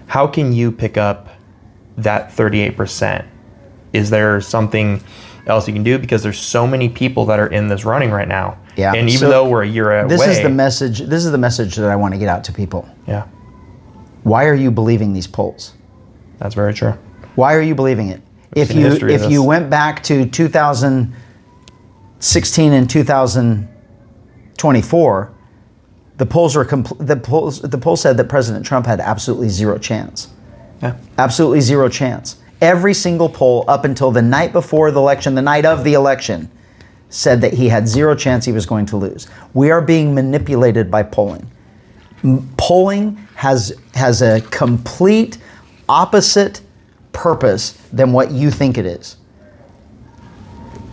Speaker 1: How can you pick up that 38%? Is there something else you can do? Because there's so many people that are in this running right now.
Speaker 2: Yeah.
Speaker 1: And even though we're a year away.
Speaker 2: This is the message that I want to get out to people.
Speaker 1: Yeah.
Speaker 2: Why are you believing these polls?
Speaker 1: That's very true.
Speaker 2: Why are you believing it? If you went back to 2016 and 2024, the polls said that President Trump had absolutely zero chance.
Speaker 1: Yeah.
Speaker 2: Absolutely zero chance. Every single poll up until the night before the election, the night of the election, said that he had zero chance he was going to lose. We are being manipulated by polling. Polling has a complete opposite purpose than what you think it is.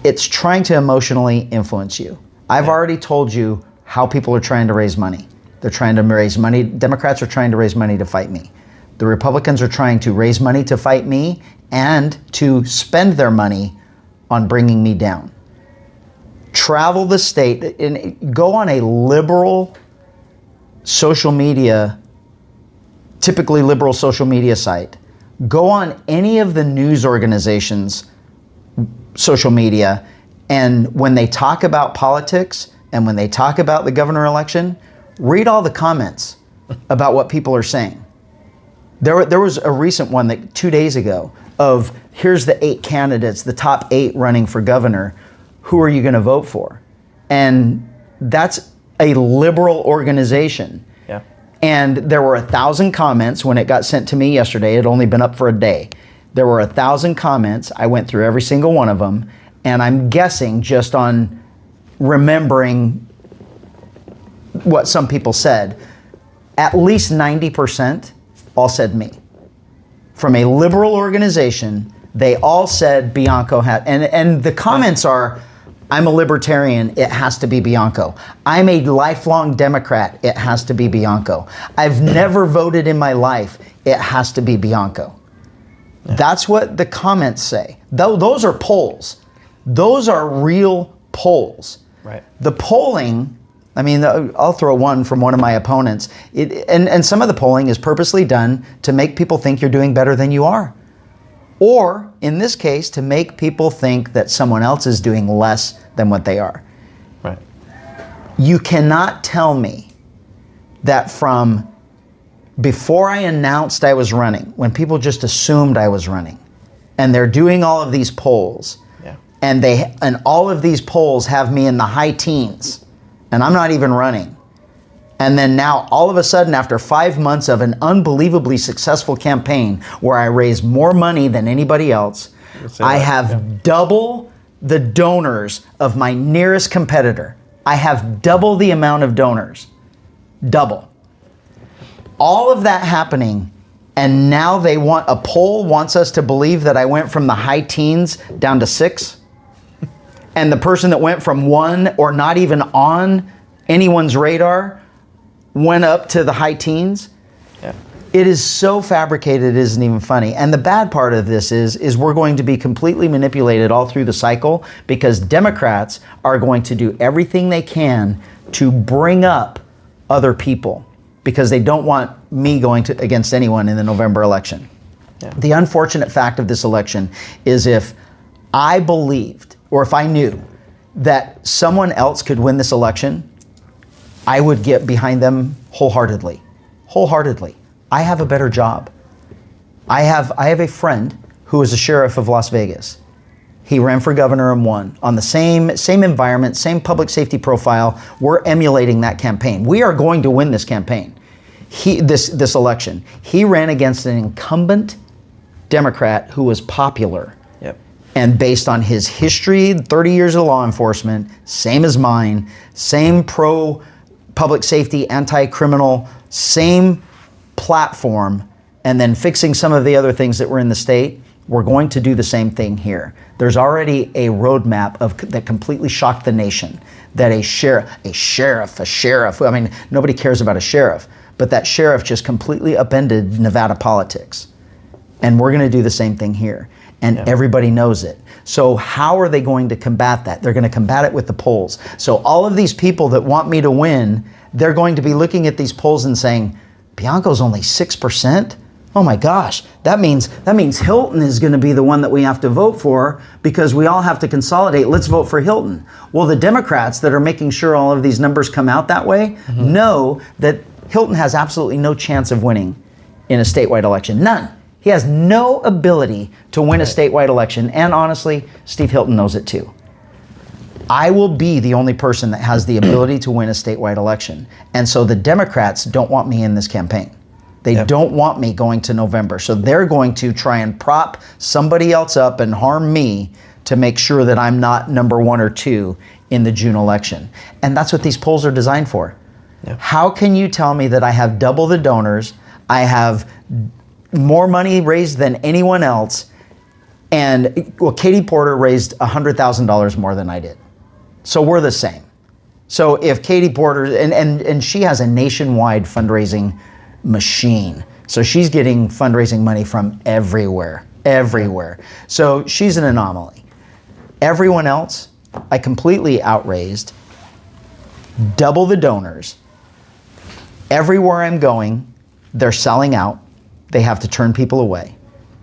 Speaker 2: It's trying to emotionally influence you. I've already told you how people are trying to raise money. They're trying to raise money. Democrats are trying to raise money to fight me. The Republicans are trying to raise money to fight me and to spend their money on bringing me down. Travel the state and go on a liberal social media, typically liberal social media site. Go on any of the news organizations' social media, and when they talk about politics and when they talk about the governor election, read all the comments about what people are saying. There was a recent one that 2 days ago of, here's the 8 candidates, the top 8 running for governor. Who are you going to vote for? And that's a liberal organization.
Speaker 1: Yeah.
Speaker 2: And there were 1,000 comments when it got sent to me yesterday. It had only been up for a day. There were 1,000 comments. I went through every single one of them. And I'm guessing, just on remembering what some people said, at least 90% all said me. From a liberal organization, they all said Bianco had, and the comments are, I'm a libertarian, it has to be Bianco. I'm a lifelong Democrat, it has to be Bianco. I've never voted in my life, it has to be Bianco. Yeah. That's what the comments say. Those are polls. Those are real polls.
Speaker 1: Right.
Speaker 2: The polling, I mean, I'll throw one from one of my opponents. And some of the polling is purposely done to make people think you're doing better than you are. Or, in this case, to make people think that someone else is doing less than what they are.
Speaker 1: Right.
Speaker 2: You cannot tell me that from before I announced I was running, when people just assumed I was running, and they're doing all of these polls, and all of these polls have me in the high teens, and I'm not even running. And then now, all of a sudden, after 5 months of an unbelievably successful campaign where I raised more money than anybody else, I have double the donors of my nearest competitor. I have double the amount of donors. Double. All of that happening, and now they want, a poll wants us to believe that I went from the high teens down to 6. And the person that went from 1 or not even on anyone's radar went up to the high teens. Yeah. It is so fabricated, it isn't even funny. And the bad part of this is we're going to be completely manipulated all through the cycle, because Democrats are going to do everything they can to bring up other people, because they don't want me going against anyone in the November election. Yeah. The unfortunate fact of this election is, if I believed, or if I knew that someone else could win this election, I would get behind them wholeheartedly. Wholeheartedly. I have a better job. I have a friend who is a sheriff of Las Vegas. He ran for governor and won on the same environment, same public safety profile. We're emulating that campaign. We are going to win this campaign, this election. He ran against an incumbent Democrat who was popular.
Speaker 1: Yep.
Speaker 2: And based on his history, 30 years of law enforcement, same as mine, same pro public safety, anti-criminal, same platform, and then fixing some of the other things that were in the state, we're going to do the same thing here. There's already a roadmap that completely shocked the nation, that a sheriff, I mean, nobody cares about a sheriff, but that sheriff just completely upended Nevada politics. And we're going to do the same thing here. And everybody knows it. So how are they going to combat that? They're going to combat it with the polls. So all of these people that want me to win, they're going to be looking at these polls and saying, Bianco's only 6%? Oh my gosh, that means Hilton is going to be the one that we have to vote for, because we all have to consolidate. Let's vote for Hilton. Well, the Democrats that are making sure all of these numbers come out that way know that Hilton has absolutely no chance of winning in a statewide election. None. He has no ability to win a statewide election, and honestly, Steve Hilton knows it too. I will be the only person that has the ability to win a statewide election. And so the Democrats don't want me in this campaign. They don't want me going to November. So they're going to try and prop somebody else up and harm me to make sure that I'm not number 1 or 2 in the June election. And that's what these polls are designed for. Yeah. How can you tell me that I have double the donors, I have more money raised than anyone else, and Katie Porter raised $100,000 more than I did. So we're the same. So if Katie Porter, and she has a nationwide fundraising machine. So she's getting fundraising money from everywhere. So she's an anomaly. Everyone else, I completely outraised, double the donors. Everywhere I'm going, they're selling out. They have to turn people away.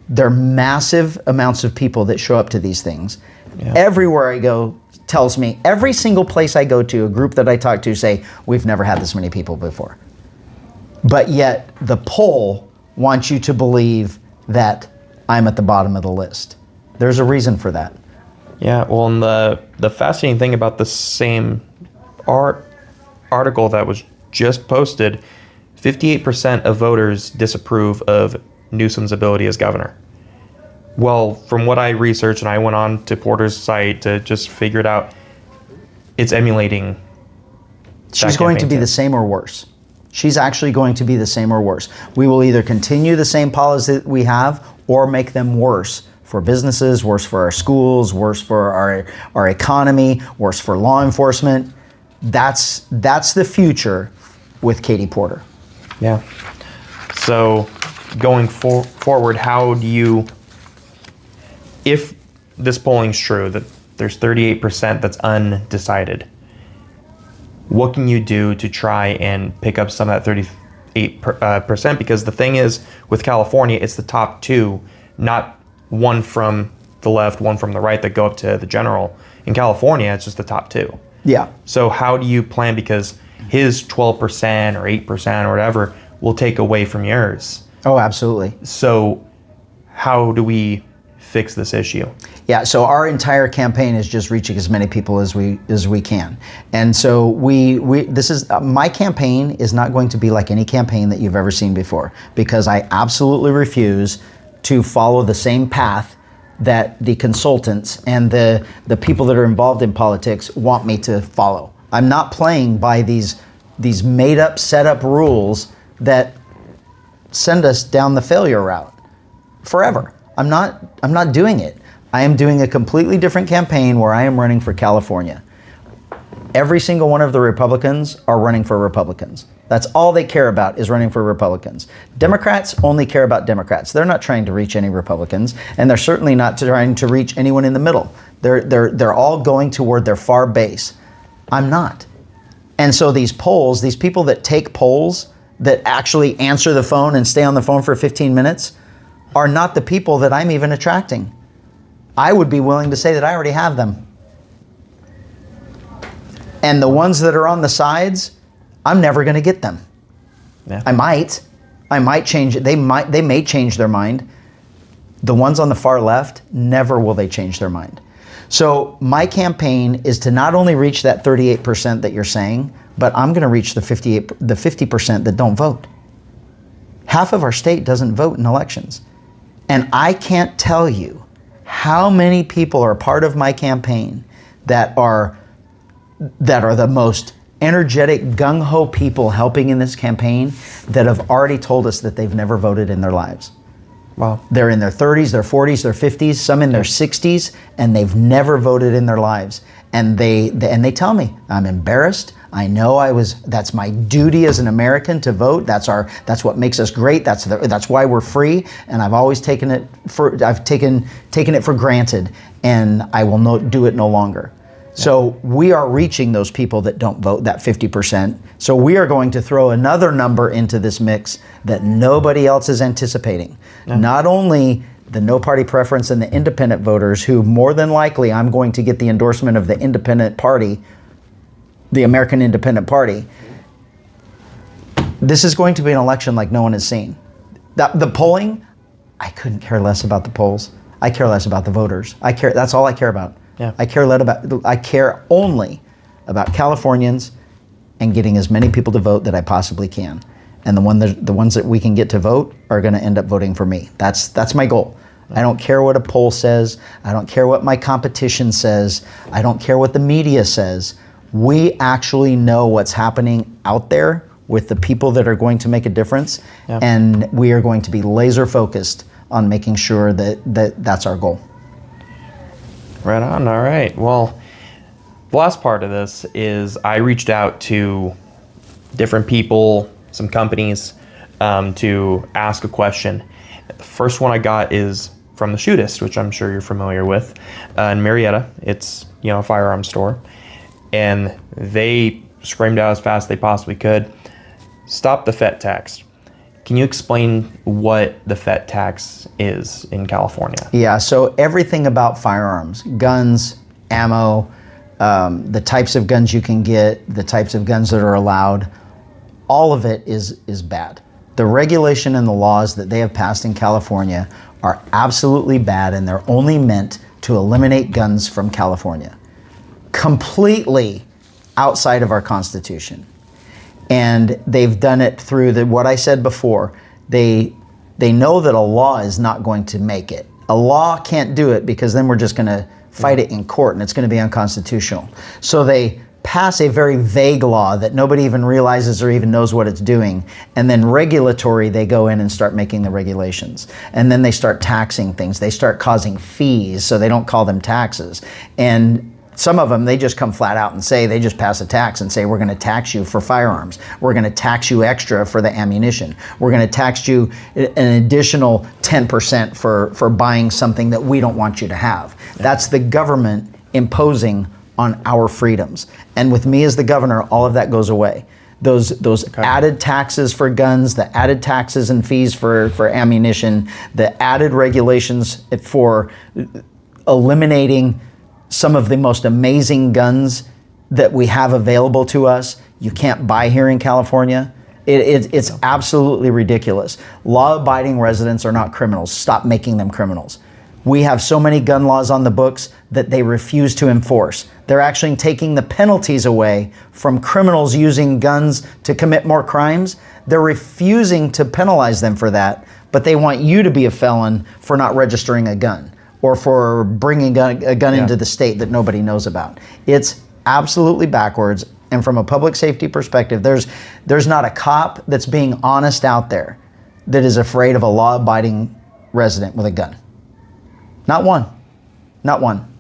Speaker 2: There are massive amounts of people that show up to these things. Yeah. Everywhere I go tells me, every single place I go to, a group that I talk to say, we've never had this many people before. But yet the poll wants you to believe that I'm at the bottom of the list. There's a reason for that.
Speaker 1: Yeah, well, and the fascinating thing about the same article that was just posted, 58% of voters disapprove of Newsom's ability as governor. Well, from what I researched, and I went on to Porter's site to just figure it out, it's emulating.
Speaker 2: She's going to be the same or worse. She's actually going to be the same or worse. We will either continue the same policy that we have or make them worse for businesses, worse for our schools, worse for our economy, worse for law enforcement. That's the future with Katie Porter.
Speaker 1: Yeah. So going forward, how do you, if this polling's true, that there's 38% that's undecided, what can you do to try and pick up some of that 38%? Because the thing is, with California, it's the top two, not one from the left, one from the right that go up to the general. In California, it's just the top two.
Speaker 2: Yeah.
Speaker 1: So how do you plan? Because his 12% or 8% or whatever will take away from yours.
Speaker 2: Oh, absolutely.
Speaker 1: So how do we fix this issue?
Speaker 2: Yeah, so our entire campaign is just reaching as many people as we can. And so this is my campaign is not going to be like any campaign that you've ever seen before, because I absolutely refuse to follow the same path that the consultants and the people that are involved in politics want me to follow. I'm not playing by these made up, set up rules that send us down the failure route forever. I'm not doing it. I am doing a completely different campaign where I am running for California. Every single one of the Republicans are running for Republicans. That's all they care about, is running for Republicans. Democrats only care about Democrats. They're not trying to reach any Republicans, and they're certainly not trying to reach anyone in the middle. They're all going toward their far base. I'm not. And so these polls, these people that take polls, that actually answer the phone and stay on the phone for 15 minutes, are not the people that I'm even attracting. I would be willing to say that I already have them. And the ones that are on the sides, I'm never going to get them. Yeah. I might change it. They may change their mind. The ones on the far left, never will they change their mind. So my campaign is to not only reach that 38% that you're saying, but I'm going to reach the 50% that don't vote. Half of our state doesn't vote in elections. And I can't tell you how many people are part of my campaign that are the most energetic, gung-ho people helping in this campaign that have already told us that they've never voted in their lives.
Speaker 1: Wow. They're
Speaker 2: in their 30s, their 40s, their 50s, some in their 60s, and they've never voted in their lives. And they tell me, I'm embarrassed. I know that's my duty as an American to vote. That's what makes us great. That's why we're free. And I've always taken it for granted, and I will do it no longer. So we are reaching those people that don't vote, that 50%. So we are going to throw another number into this mix that nobody else is anticipating. Yeah. Not only the no party preference and the independent voters, who more than likely I'm going to get the endorsement of the independent party, the American Independent Party. This is going to be an election like no one has seen. The polling, I couldn't care less about the polls. I care less about the voters. That's all I care about. Yeah. I care only about Californians and getting as many people to vote that I possibly can. And the ones that we can get to vote are going to end up voting for me. That's my goal. I don't care what a poll says. I don't care what my competition says. I don't care what the media says. We actually know what's happening out there with the people that are going to make a difference. Yeah. And we are going to be laser focused on making sure that's our goal.
Speaker 1: Right on. All right. Well, the last part of this is I reached out to different people, some companies, to ask a question. The first one I got is from the Shootist, which I'm sure you're familiar with, in Marietta. It's a firearms store, and they screamed out as fast as they possibly could, "Stop the FET tax." Can you explain what the FET tax is in California?
Speaker 2: Yeah, so everything about firearms, guns, ammo, the types of guns you can get, the types of guns that are allowed, all of it is bad. The regulation and the laws that they have passed in California are absolutely bad, and they're only meant to eliminate guns from California. Completely outside of our Constitution. And they've done it through what I said before. They know that a law is not going to make it. A law can't do it, because then we're just going to fight it in court and it's going to be unconstitutional. So they pass a very vague law that nobody even realizes or even knows what it's doing. And then regulatory, they go in and start making the regulations. And then they start taxing things. They start causing fees, so they don't call them taxes. And some of them, they just come flat out and say, they just pass a tax and say, we're going to tax you for firearms. We're going to tax you extra for the ammunition. We're going to tax you an additional 10% for buying something that we don't want you to have. That's the government imposing on our freedoms. And with me as the governor, all of that goes away. Those added taxes for guns, the added taxes and fees for ammunition, the added regulations for eliminating some of the most amazing guns that we have available to us, you can't buy here in California. It's absolutely ridiculous. Law-abiding residents are not criminals. Stop making them criminals. We have so many gun laws on the books that they refuse to enforce. They're actually taking the penalties away from criminals using guns to commit more crimes. They're refusing to penalize them for that, but they want you to be a felon for not registering a gun or for bringing a gun into the state that nobody knows about. It's absolutely backwards. And from a public safety perspective, there's not a cop that's being honest out there that is afraid of a law-abiding resident with a gun. Not one. Not one.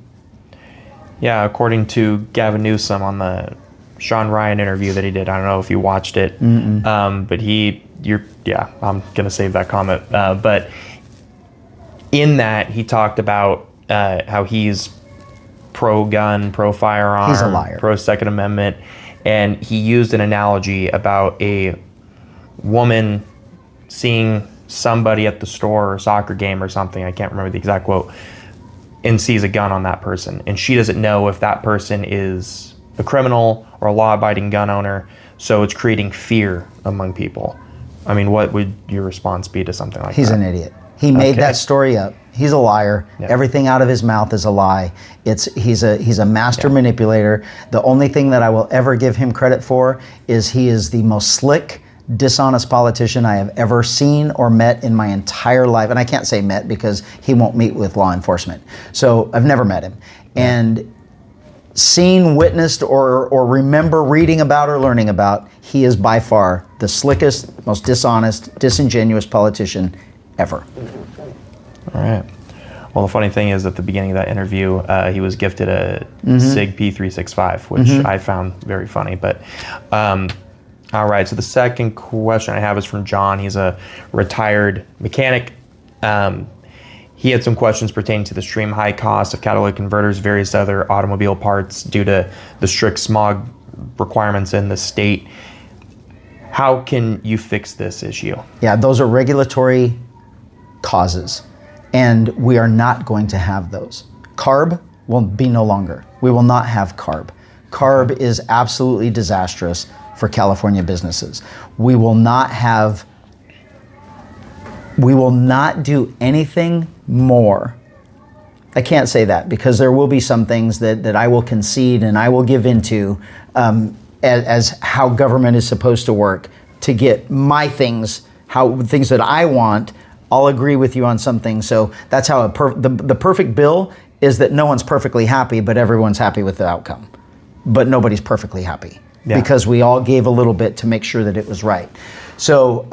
Speaker 1: Yeah, according to Gavin Newsom on the Sean Ryan interview that he did, I don't know if you watched it, but I'm gonna save that comment. But in that, he talked about how he's pro-gun, pro-firearm,
Speaker 2: he's a liar,
Speaker 1: pro-Second Amendment, and he used an analogy about a woman seeing somebody at the store or soccer game or something, I can't remember the exact quote, and sees a gun on that person. And she doesn't know if that person is a criminal or a law-abiding gun owner, so it's creating fear among people. I mean, what would your response be to something like that?
Speaker 2: He's an idiot. He made that story up. He's a liar. Yeah. Everything out of his mouth is a lie. He's a master manipulator. The only thing that I will ever give him credit for is he is the most slick, dishonest politician I have ever seen or met in my entire life. And I can't say met because he won't meet with law enforcement. So I've never met him. And seen, witnessed, or remember reading about or learning about, he is by far the slickest, most dishonest, disingenuous politician ever.
Speaker 1: All right. Well, the funny thing is, at the beginning of that interview, he was gifted a SIG P365, which I found very funny. But all right, so the second question I have is from John. He's a retired mechanic. He had some questions pertaining to the extreme high cost of catalytic converters, various other automobile parts due to the strict smog requirements in the state. How can you fix this issue? Yeah,
Speaker 2: those are regulatory causes, and we are not going to have those. CARB will be no longer. We will not have CARB. CARB is absolutely disastrous for California businesses. We will not do anything more. I can't say that because there will be some things that I will concede and I will give into as how government is supposed to work to get my things, things that I want. I'll agree with you on some things. So that's how the perfect bill is that no one's perfectly happy, but everyone's happy with the outcome. But nobody's perfectly happy. Yeah. Because we all gave a little bit to make sure that it was right. So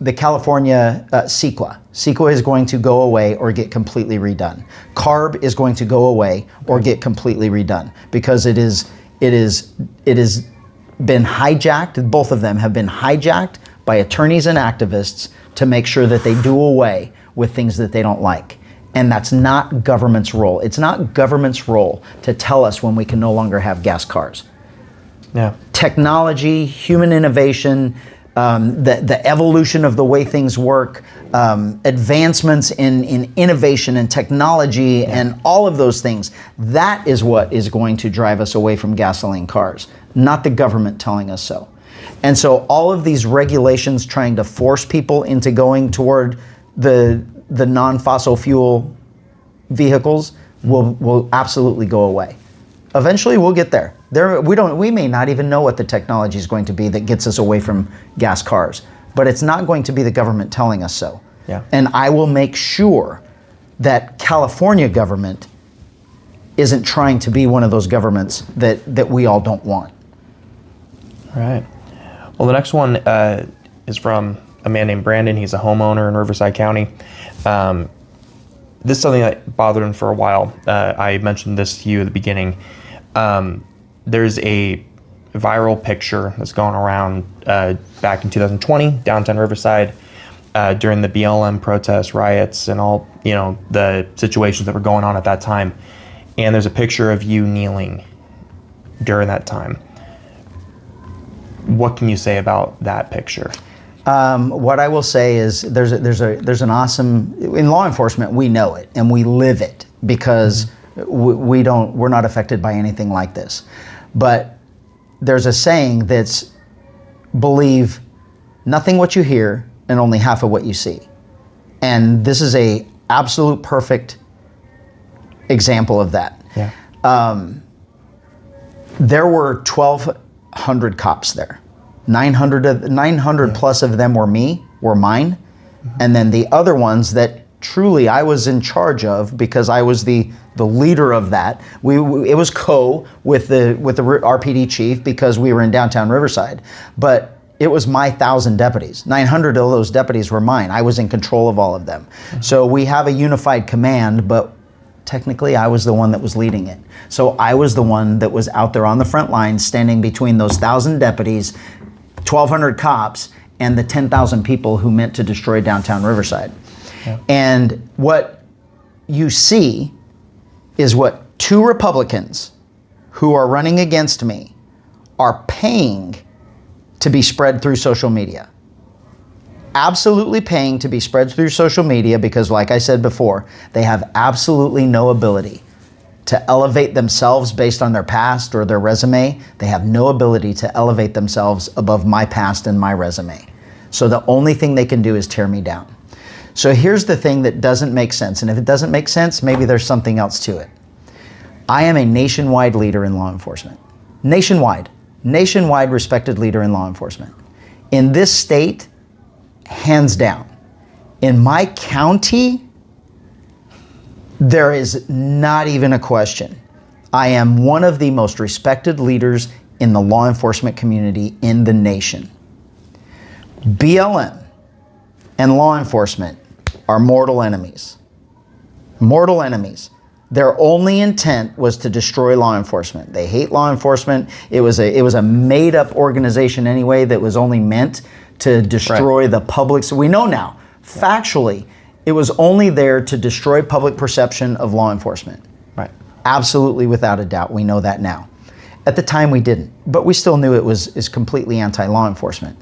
Speaker 2: the California CEQA is going to go away or get completely redone. CARB is going to go away or get completely redone because it is been hijacked. Both of them have been hijacked by attorneys and activists to make sure that they do away with things that they don't like. And that's not government's role. It's not government's role to tell us when we can no longer have gas cars.
Speaker 1: Yeah.
Speaker 2: Technology, human innovation, the evolution of the way things work, advancements in innovation and technology and all of those things, that is what is going to drive us away from gasoline cars, not the government telling us so. And so all of these regulations trying to force people into going toward the non-fossil fuel vehicles will absolutely go away. Eventually we'll get there. We may not even know what the technology is going to be that gets us away from gas cars, but it's not going to be the government telling us so.
Speaker 1: Yeah.
Speaker 2: And I will make sure that California government isn't trying to be one of those governments that we all don't want.
Speaker 1: All right. Well, the next one is from a man named Brandon. He's a homeowner in Riverside County. This is something that bothered him for a while. I mentioned this to you at the beginning. There's a viral picture that's going around back in 2020, downtown Riverside, during the BLM protests, riots, and all, the situations that were going on at that time. And there's a picture of you kneeling during that time. What can you say about that picture?
Speaker 2: What I will say is there's an awesome, in law enforcement, we know it and we live it because we're not affected by anything like this. But there's a saying that's believe nothing what you hear and only half of what you see. And this is a absolute perfect example of that.
Speaker 1: Yeah.
Speaker 2: There were 1,200 cops there. 900 plus of them were mine. And then the other ones that truly I was in charge of because I was the leader of that. It was with the RPD chief because we were in downtown Riverside. But it was my 1,000 deputies. 900 of those deputies were mine. I was in control of all of them. So we have a unified command, but technically I was the one that was leading it. So I was the one that was out there on the front lines standing between those 1,000 deputies, 1,200 cops, and the 10,000 people who meant to destroy downtown Riverside. Yeah. And what you see is what 2 Republicans who are running against me are paying to be spread through social media. Absolutely paying to be spread through social media because, like I said before, they have absolutely no ability to elevate themselves based on their past or their resume. They have no ability to elevate themselves above my past and my resume. So the only thing they can do is tear me down. So here's the thing that doesn't make sense. And if it doesn't make sense, maybe there's something else to it. I am a nationwide leader in law enforcement. Nationwide respected leader in law enforcement. In this state, hands down. In my county, there is not even a question. I am one of the most respected leaders in the law enforcement community in the nation. BLM and law enforcement are mortal enemies. Mortal enemies. Their only intent was to destroy law enforcement. They hate law enforcement. It was a made-up organization anyway that was only meant to destroy the public. So we know now, factually, it was only there to destroy public perception of law enforcement.
Speaker 1: Right.
Speaker 2: Absolutely, without a doubt. We know that now. At the time, we didn't, but we still knew it is completely anti-law enforcement.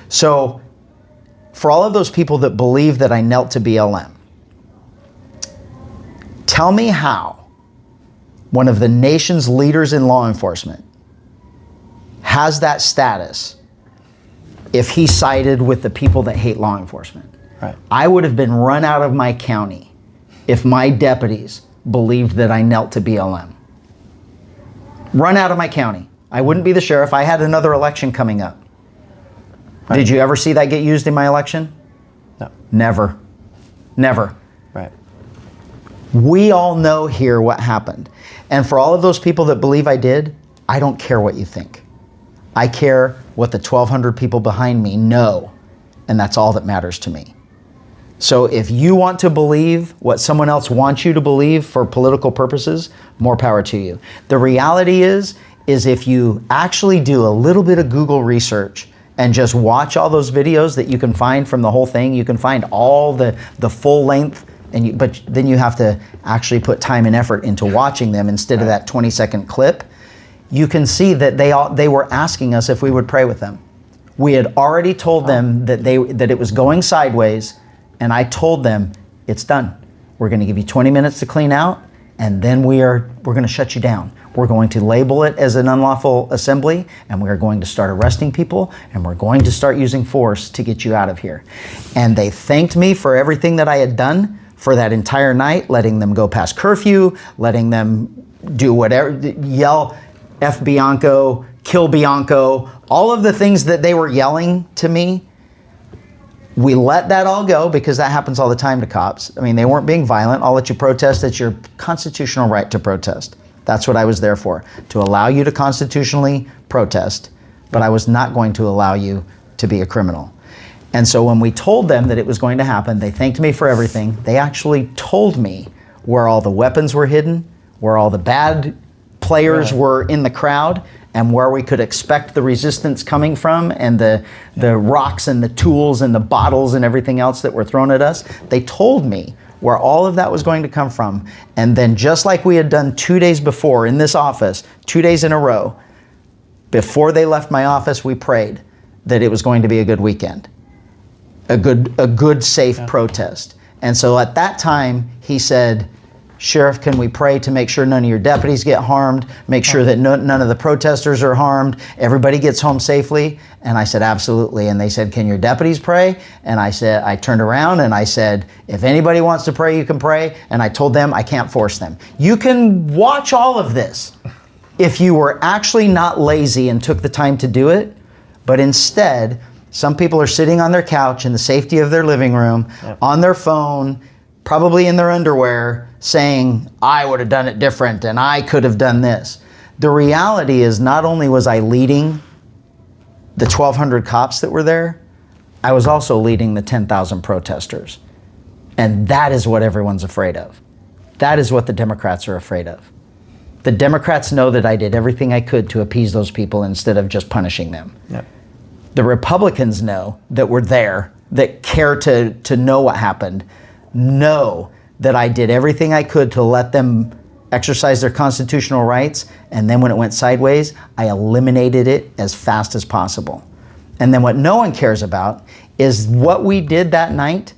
Speaker 2: So, for all of those people that believe that I knelt to BLM, tell me how one of the nation's leaders in law enforcement has that status if he sided with the people that hate law enforcement.
Speaker 1: Right.
Speaker 2: I would have been run out of my county if my deputies believed that I knelt to BLM. Run out of my county. I wouldn't be the sheriff. I had another election coming up. Right. Did you ever see that get used in my election?
Speaker 1: No.
Speaker 2: Never. Never.
Speaker 1: Right.
Speaker 2: We all know here what happened. And for all of those people that believe I did, I don't care what you think. I care what the 1,200 people behind me know, and that's all that matters to me. So if you want to believe what someone else wants you to believe for political purposes, more power to you. The reality is if you actually do a little bit of Google research and just watch all those videos that you can find from the whole thing, you can find all the full length, but then you have to actually put time and effort into watching them instead of that 20-second clip. You can see that they were asking us if we would pray with them. We had already told them that it was going sideways, and I told them, it's done. We're going to give you 20 minutes to clean out, and then we're going to shut you down. We're going to label it as an unlawful assembly, and we're going to start arresting people, and we're going to start using force to get you out of here. And they thanked me for everything that I had done for that entire night, letting them go past curfew, letting them do whatever, yell F Bianco, kill Bianco, all of the things that they were yelling to me, we let that all go because that happens all the time to cops. I mean, they weren't being violent. I'll let you protest. It's your constitutional right to protest. That's what I was there for, to allow you to constitutionally protest, but I was not going to allow you to be a criminal. And so when we told them that it was going to happen, they thanked me for everything. They actually told me where all the weapons were hidden, where all the bad players were in the crowd, and where we could expect the resistance coming from, and the rocks and the tools and the bottles and everything else that were thrown at us. They told me where all of that was going to come from. And then just like we had done 2 days before in this office, 2 days in a row, before they left my office, we prayed that it was going to be a good weekend, a good safe protest. And so at that time, he said, Sheriff, can we pray to make sure none of your deputies get harmed, make sure that none of the protesters are harmed, everybody gets home safely? And I said, absolutely. And they said, can your deputies pray? And I said, I turned around and I said, if anybody wants to pray, you can pray. And I told them I can't force them. You can watch all of this if you were actually not lazy and took the time to do it, but instead, some people are sitting on their couch in the safety of their living room, on their phone, probably in their underwear, saying, I would have done it different and I could have done this. The reality is, not only was I leading the 1,200 cops that were there, I was also leading the 10,000 protesters. And that is what everyone's afraid of. That is what the Democrats are afraid of. The Democrats know that I did everything I could to appease those people instead of just punishing them. Yep. The Republicans know that we're there, that care to know what happened, know that I did everything I could to let them exercise their constitutional rights, and then when it went sideways, I eliminated it as fast as possible. And then what no one cares about is what we did that night,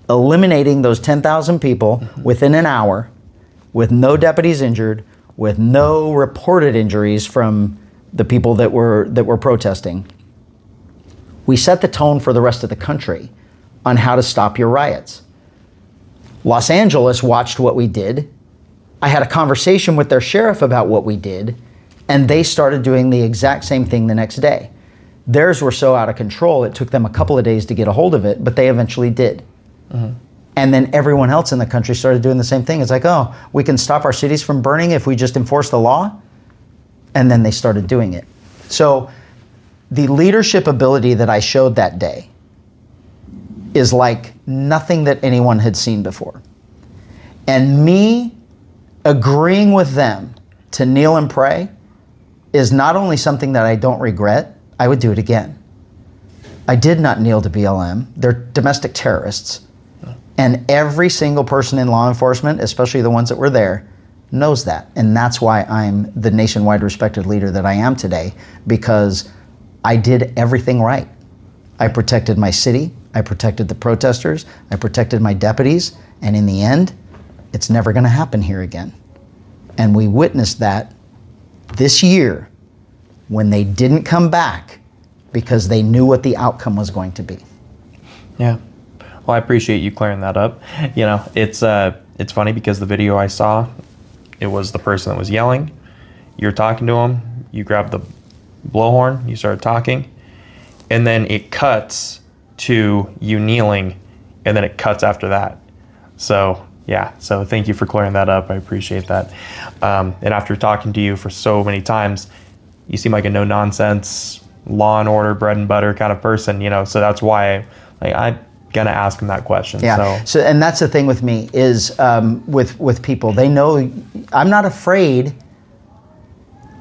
Speaker 2: eliminating those 10,000 people within an hour, with no deputies injured, with no reported injuries from the people that were protesting. We set the tone for the rest of the country on how to stop your riots. Los Angeles watched what we did. I had a conversation with their sheriff about what we did, and they started doing the exact same thing the next day. Theirs were so out of control, it took them a couple of days to get a hold of it, but they eventually did. And then everyone else in the country started doing the same thing. It's like, oh, we can stop our cities from burning if we just enforce the law? And then they started doing it. So the leadership ability that I showed that day is like nothing that anyone had seen before. And me agreeing with them to kneel and pray is not only something that I don't regret, I would do it again. I did not kneel to BLM. They're domestic terrorists. And every single person in law enforcement, especially the ones that were there, knows that. And that's why I'm the nationwide respected leader that I am today, because I did everything right. I protected my city, I protected the protesters, I protected my deputies, and in the end, it's never gonna happen here again. And we witnessed that this year when they didn't come back because they knew what the outcome was going to be.
Speaker 1: Yeah. Well, I appreciate you clearing that up. You know, it's funny because the video I saw, it was the person that was yelling. You're talking to him, you grab the blowhorn, you start talking, and then it cuts to you kneeling, and then it cuts after that. So yeah, so thank you for clearing that up. I appreciate that. And after talking to you for so many times, you seem like a no-nonsense, law and order, bread and butter kind of person, you know, so that's why I'm gonna ask him that question.
Speaker 2: Yeah. So and that's the thing with me is with people, they know I'm not afraid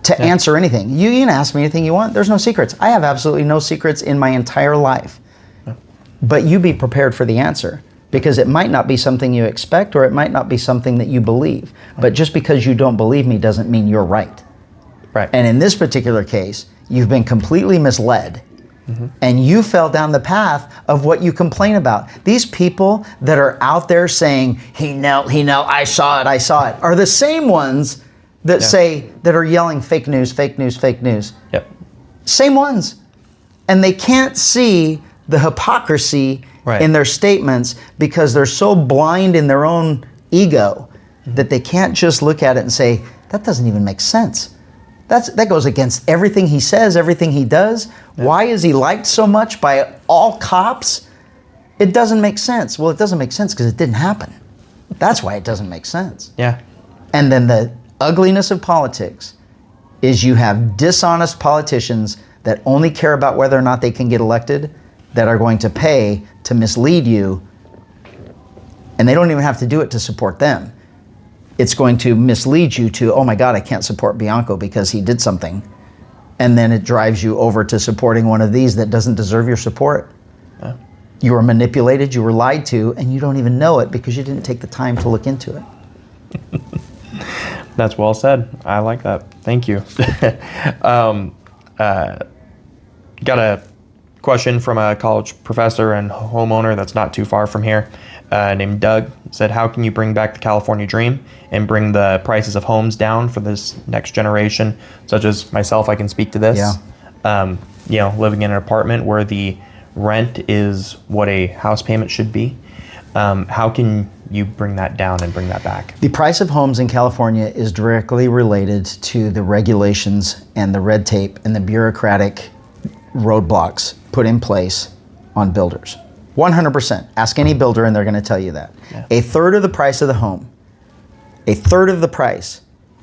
Speaker 2: to answer anything. You can ask me anything you want. There's no secrets. I have absolutely no secrets in my entire life. But you be prepared for the answer, because it might not be something you expect, or it might not be something that you believe. But just because you don't believe me doesn't mean you're right. Right. And in this particular case, you've been completely misled. And you fell down the path of what you complain about. These people that are out there saying, he knelt, I saw it, are the same ones that say, that are yelling fake news, fake news, fake news. Yep. Same ones. And they can't see the hypocrisy in their statements because they're so blind in their own ego that they can't just look at it and say, that doesn't even make sense. That goes against everything he says, everything he does. Yeah. Why is he liked so much by all cops? It doesn't make sense. Well, it doesn't make sense because it didn't happen. That's why it doesn't make sense.
Speaker 1: Yeah.
Speaker 2: And then the ugliness of politics is you have dishonest politicians that only care about whether or not they can get elected, that are going to pay to mislead you, and they don't even have to do it to support them. It's going to mislead you to, oh my God, I can't support Bianco because he did something. And then it drives you over to supporting one of these that doesn't deserve your support. Yeah. You were manipulated, you were lied to, and you don't even know it because you didn't take the time to look into it.
Speaker 1: That's well said. I like that. Thank you. Got a question from a college professor and homeowner that's not too far from here, named Doug. Said, how can you bring back the California dream and bring the prices of homes down for this next generation, such as myself? I can speak to this.
Speaker 2: Yeah.
Speaker 1: Living in an apartment where the rent is what a house payment should be. How can you bring that down and bring that back?
Speaker 2: The price of homes in California is directly related to the regulations and the red tape and the bureaucratic roadblocks put in place on builders. 100%. Ask any builder and they're going to tell you that. Yeah. A third of the price of the home, a third of the price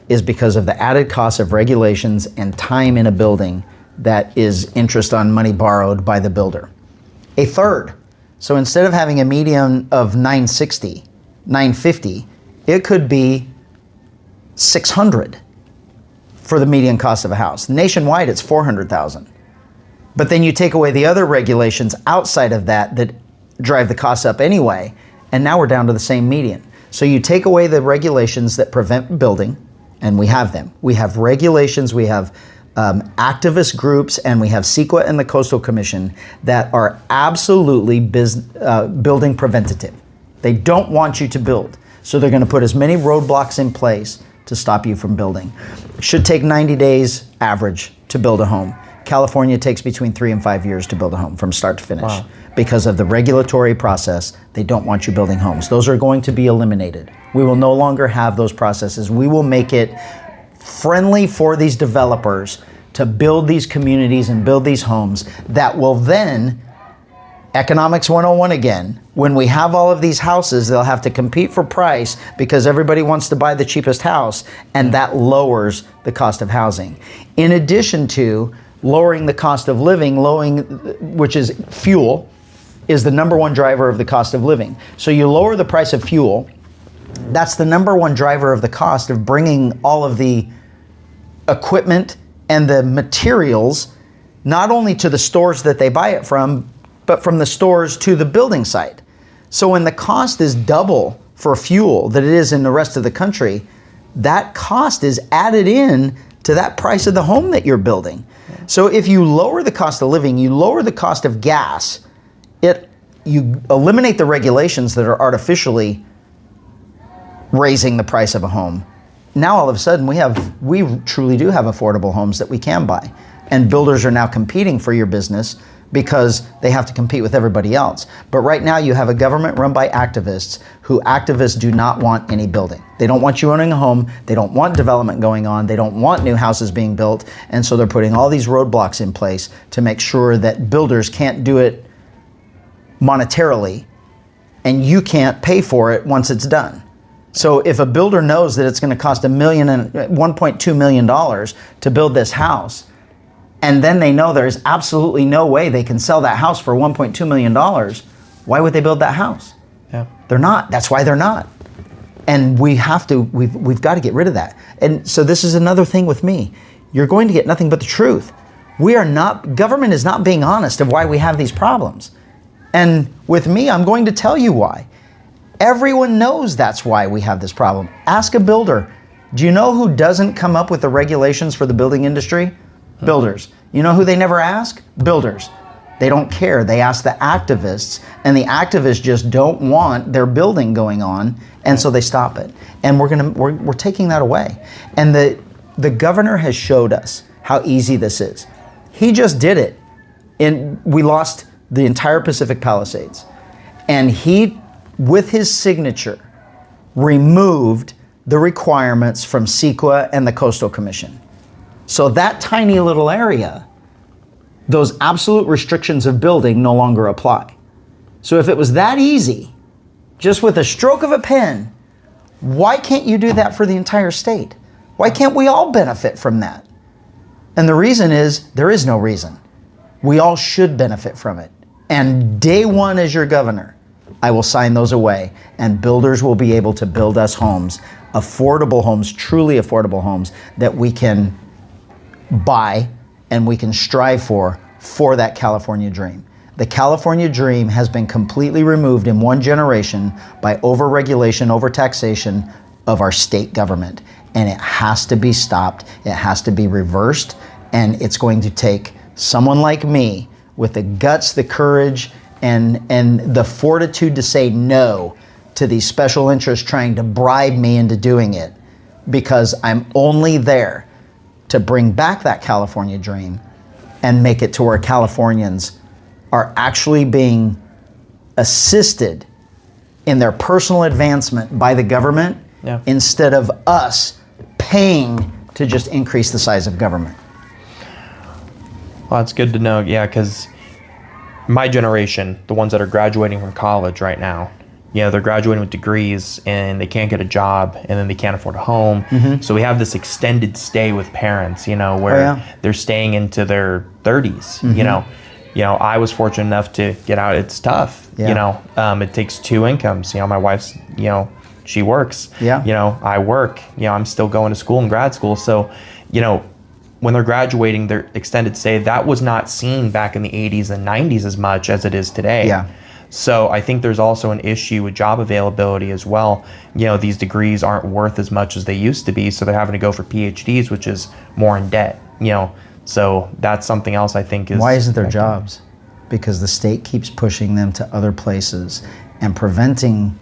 Speaker 2: is because of the added cost of regulations and time in a building that is interest on money borrowed by the builder. A third. So instead of having a median of 960, 950, it could be 600 for the median cost of a house. Nationwide, it's 400,000. But then you take away the other regulations outside of that that drive the costs up anyway, and now we're down to the same median. So you take away the regulations that prevent building, and we have them. We have regulations, we have activist groups, and we have CEQA and the Coastal Commission that are absolutely building preventative. They don't want you to build. So they're going to put as many roadblocks in place to stop you from building. It should take 90 days average to build a home. California takes between 3 and 5 years to build a home from start to finish. Wow. Because of the regulatory process. They don't want you building homes. Those are going to be eliminated. We will no longer have those processes. We will make it friendly for these developers to build these communities and build these homes that will then, economics 101 again, when we have all of these houses, they'll have to compete for price because everybody wants to buy the cheapest house, and that lowers the cost of housing. In addition to lowering the cost of living, which is fuel, is the number one driver of the cost of living. So you lower the price of fuel, that's the number one driver of the cost of bringing all of the equipment and the materials, not only to the stores that they buy it from, but from the stores to the building site. So when the cost is double for fuel that it is in the rest of the country, that cost is added in to that price of the home that you're building. So if you lower the cost of living, you lower the cost of gas, you eliminate the regulations that are artificially raising the price of a home. Now all of a sudden we truly do have affordable homes that we can buy. And builders are now competing for your business because they have to compete with everybody else. But right now you have a government run by activists who activists do not want any building. They don't want you owning a home. They don't want development going on. They don't want new houses being built. And so they're putting all these roadblocks in place to make sure that builders can't do it monetarily and you can't pay for it once it's done. So if a builder knows that it's going to cost $1.2 million to build this house, and then they know there's absolutely no way they can sell that house for $1.2 million, why would they build that house?
Speaker 1: Yeah.
Speaker 2: They're not. That's why they're not. And we've got to get rid of that. And so this is another thing with me. You're going to get nothing but the truth. Government is not being honest of why we have these problems. And with me, I'm going to tell you why. Everyone knows that's why we have this problem. Ask a builder. Do you know who doesn't come up with the regulations for the building industry? Builders. You know who they never ask? Builders. They don't care. They ask the activists, and the activists just don't want their building going on, and so they stop it. And we're taking that away. And the governor has showed us how easy this is. He just did it. We lost the entire Pacific Palisades, and he, with his signature, removed the requirements from CEQA and the Coastal Commission. So that tiny little area, those absolute restrictions of building no longer apply. So if it was that easy, just with a stroke of a pen, why can't you do that for the entire state? Why can't we all benefit from that? And the reason is, there is no reason. We all should benefit from it. And day one as your governor, I will sign those away, and builders will be able to build us homes, affordable homes, truly affordable homes that we can buy and we can strive for that California dream. The California dream has been completely removed in one generation by overregulation, overtaxation of our state government. And it has to be stopped. It has to be reversed. And it's going to take someone like me with the guts, the courage, and the fortitude to say no to these special interests trying to bribe me into doing it, because I'm only there to bring back that California dream and make it to where Californians are actually being assisted in their personal advancement by the government, instead of us paying to just increase the size of government.
Speaker 1: Well, that's good to know. Yeah, because my generation, the ones that are graduating from college right now, they're graduating with degrees and they can't get a job, and then they can't afford a home. So we have this extended stay with parents, where they're staying into their 30s. I was fortunate enough to get out. It's tough. It takes two incomes. My wife's, she works. I work. I'm still going to school and grad school. So, when they're graduating, their extended stay, that was not seen back in the 80s and 90s as much as it is today. So I think there's also an issue with job availability as well. These degrees aren't worth as much as they used to be, so they're having to go for PhDs, which is more in debt. So that's something else I think is...
Speaker 2: Why isn't there jobs? Because the state keeps pushing them to other places and preventing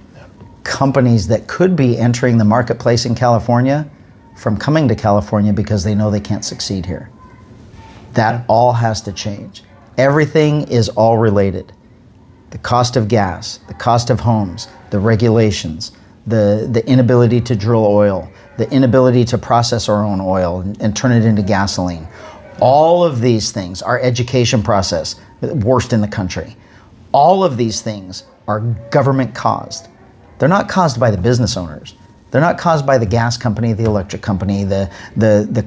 Speaker 2: companies that could be entering the marketplace in California from coming to California because they know they can't succeed here. That all has to change. Everything is all related. The cost of gas, the cost of homes, the regulations, the inability to drill oil, the inability to process our own oil and turn it into gasoline. All of these things, our education process, worst in the country. All of these things are government caused. They're not caused by the business owners. They're not caused by the gas company, the electric company, the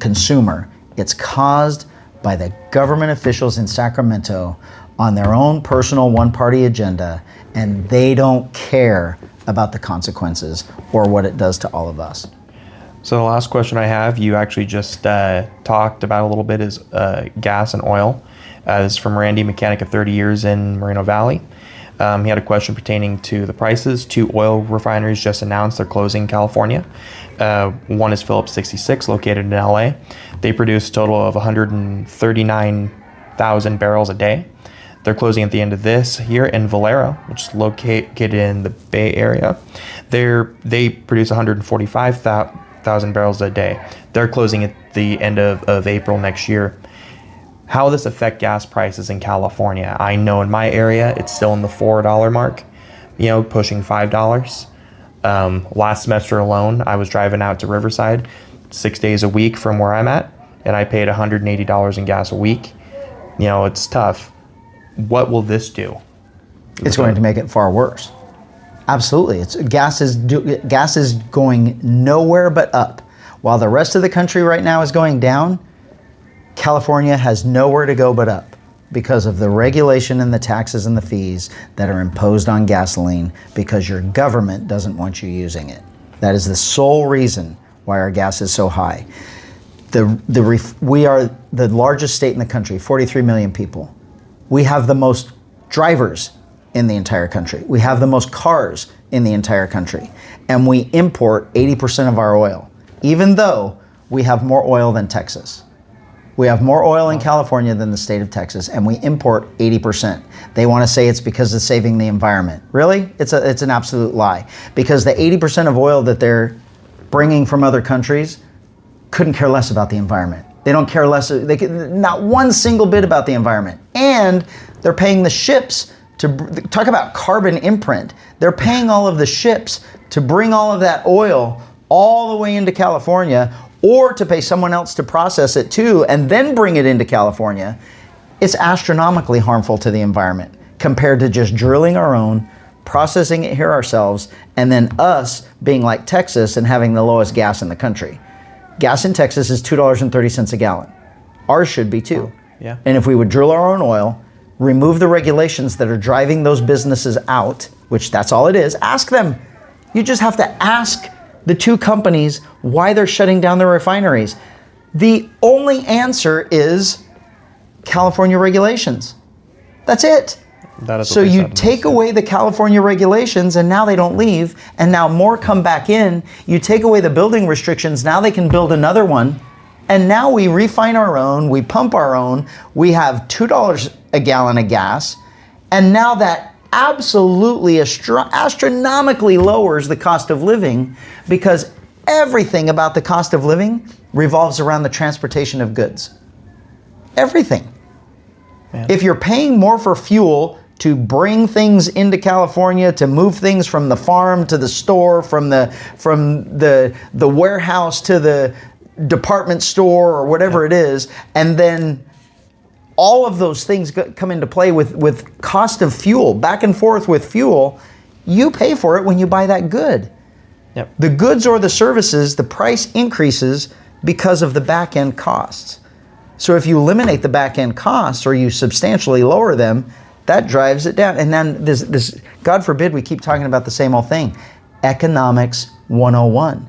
Speaker 2: consumer. It's caused by the government officials in Sacramento on their own personal one-party agenda, and they don't care about the consequences or what it does to all of us.
Speaker 1: So the last question I have, you actually just talked about a little bit, is gas and oil. This is from Randy, mechanic of 30 years in Moreno Valley. He had a question pertaining to the prices. 2 oil refineries just announced they're closing in California. One is Phillips 66, located in LA. They produce a total of 139,000 barrels a day. They're closing at the end of this year in Valero, which is located in the Bay Area. They produce 145,000 barrels a day. They're closing at the end of April next year. How will this affect gas prices in California? I know in my area, it's still in the $4 mark, pushing $5. Last semester alone, I was driving out to Riverside 6 days a week from where I'm at, and I paid $180 in gas a week. It's tough. What will this do?
Speaker 2: It's going to make it far worse. Absolutely. Gas is going nowhere but up. While the rest of the country right now is going down, California has nowhere to go but up because of the regulation and the taxes and the fees that are imposed on gasoline because your government doesn't want you using it. That is the sole reason why our gas is so high. We are the largest state in the country, 43 million people. We have the most drivers in the entire country. We have the most cars in the entire country. And we import 80% of our oil, even though we have more oil than Texas. We have more oil in California than the state of Texas, and we import 80%. They want to say it's because of saving the environment. Really? It's an absolute lie. Because the 80% of oil that they're bringing from other countries couldn't care less about the environment. They don't care less, not one single bit about the environment. And they're paying the ships to, talk about carbon imprint, they're paying all of the ships to bring all of that oil all the way into California, or to pay someone else to process it too and then bring it into California, it's astronomically harmful to the environment compared to just drilling our own, processing it here ourselves, and then us being like Texas and having the lowest gas in the country. Gas in Texas is $2.30 a gallon. Ours should be too.
Speaker 1: Yeah.
Speaker 2: And if we would drill our own oil, remove the regulations that are driving those businesses out, which that's all it is, ask them. You just have to ask the two companies why they're shutting down their refineries. The only answer is California regulations. That's it.
Speaker 1: That is what
Speaker 2: So
Speaker 1: they
Speaker 2: you
Speaker 1: said.
Speaker 2: take away the California regulations and now they don't leave, and now more come back in. You take away the building restrictions, now they can build another one, and now we refine our own, we pump our own, we have $2 a gallon of gas, and now that absolutely astronomically lowers the cost of living, because everything about the cost of living revolves around the transportation of goods. Everything.
Speaker 1: Man.
Speaker 2: If you're paying more for fuel to bring things into California, to move things from the farm to the store, from the warehouse to the department store or whatever it is, and then all of those things come into play with cost of fuel, back and forth with fuel, you pay for it when you buy that good.
Speaker 1: Yep.
Speaker 2: The goods or the services, the price increases because of the back end costs. So if you eliminate the back end costs or you substantially lower them, that drives it down. And then this, God forbid we keep talking about the same old thing. Economics 101.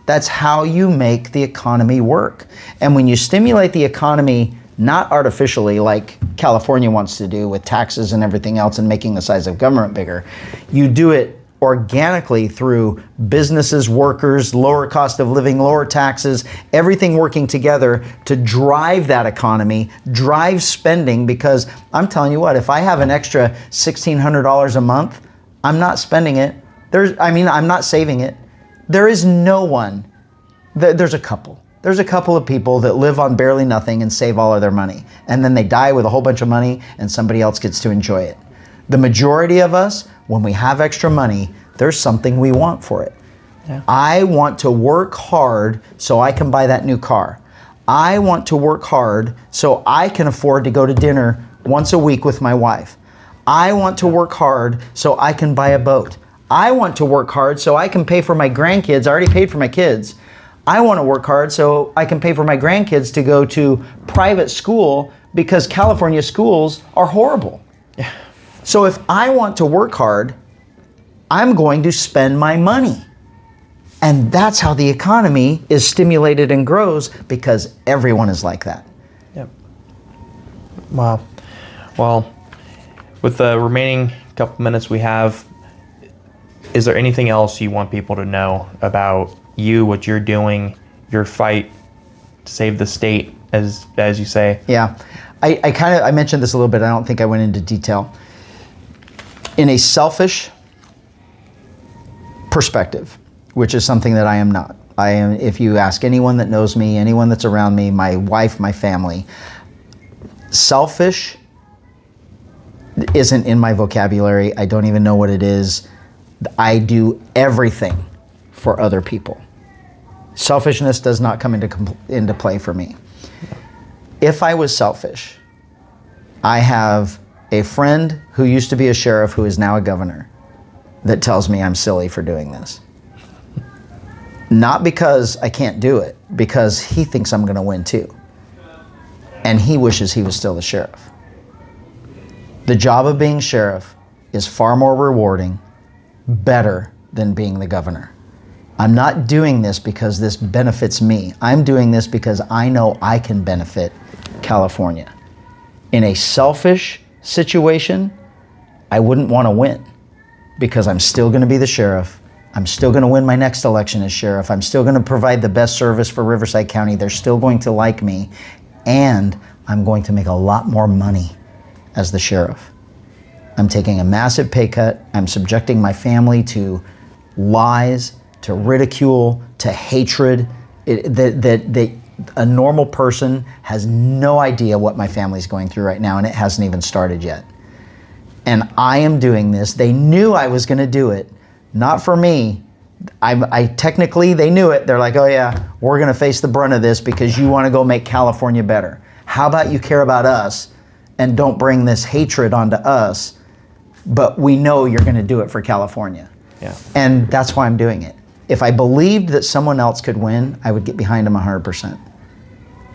Speaker 2: That's how you make the economy work. And when you stimulate the economy, not artificially like California wants to do with taxes and everything else and making the size of government bigger, you do it organically through businesses, workers, lower cost of living, lower taxes, everything working together to drive that economy, drive spending. Because I'm telling you what, if I have an extra $1,600 a month, I'm not spending it. I'm not saving it. There is no one. There's a couple. There's a couple of people that live on barely nothing and save all of their money. And then they die with a whole bunch of money and somebody else gets to enjoy it. The majority of us, when we have extra money, there's something we want for it.
Speaker 1: Yeah.
Speaker 2: I want to work hard so I can buy that new car. I want to work hard so I can afford to go to dinner once a week with my wife. I want to work hard so I can buy a boat. I want to work hard so I can pay for my grandkids. I already paid for my kids. I want to work hard so I can pay for my grandkids to go to private school because California schools are horrible.
Speaker 1: Yeah.
Speaker 2: So if I want to work hard, I'm going to spend my money. And that's how the economy is stimulated and grows, because everyone is like that.
Speaker 1: Yep. Wow. Well, with the remaining couple minutes we have, is there anything else you want people to know about you, what you're doing, your fight to save the state, as you say?
Speaker 2: Yeah. I mentioned this a little bit. I don't think I went into detail. In a selfish perspective, which is something that I am not. I am, if you ask anyone that knows me, anyone that's around me, my wife, my family, selfish isn't in my vocabulary. I don't even know what it is. I do everything for other people. Selfishness does not come into play for me. If I was selfish, I have a friend who used to be a sheriff who is now a governor that tells me I'm silly for doing this. Not because I can't do it, because he thinks I'm going to win too. And he wishes he was still the sheriff. The job of being sheriff is far more rewarding, better than being the governor. I'm not doing this because this benefits me. I'm doing this because I know I can benefit California. In a selfish situation, I wouldn't want to win, because I'm still going to be the sheriff. I'm still going to win my next election as sheriff. I'm still going to provide the best service for Riverside County. They're still going to like me, and I'm going to make a lot more money as the sheriff. I'm taking a massive pay cut. I'm subjecting my family to lies, to ridicule, to hatred. That a normal person has no idea what my family's going through right now, and it hasn't even started yet. And I am doing this. They knew I was going to do it, not for me, I technically, they knew it. They're like, oh yeah, we're going to face the brunt of this because you want to go make California better. How about you care about us and don't bring this hatred onto us, but we know you're going to do it for California.
Speaker 1: Yeah.
Speaker 2: And that's why I'm doing it. If I believed that someone else could win, I would get behind them 100%.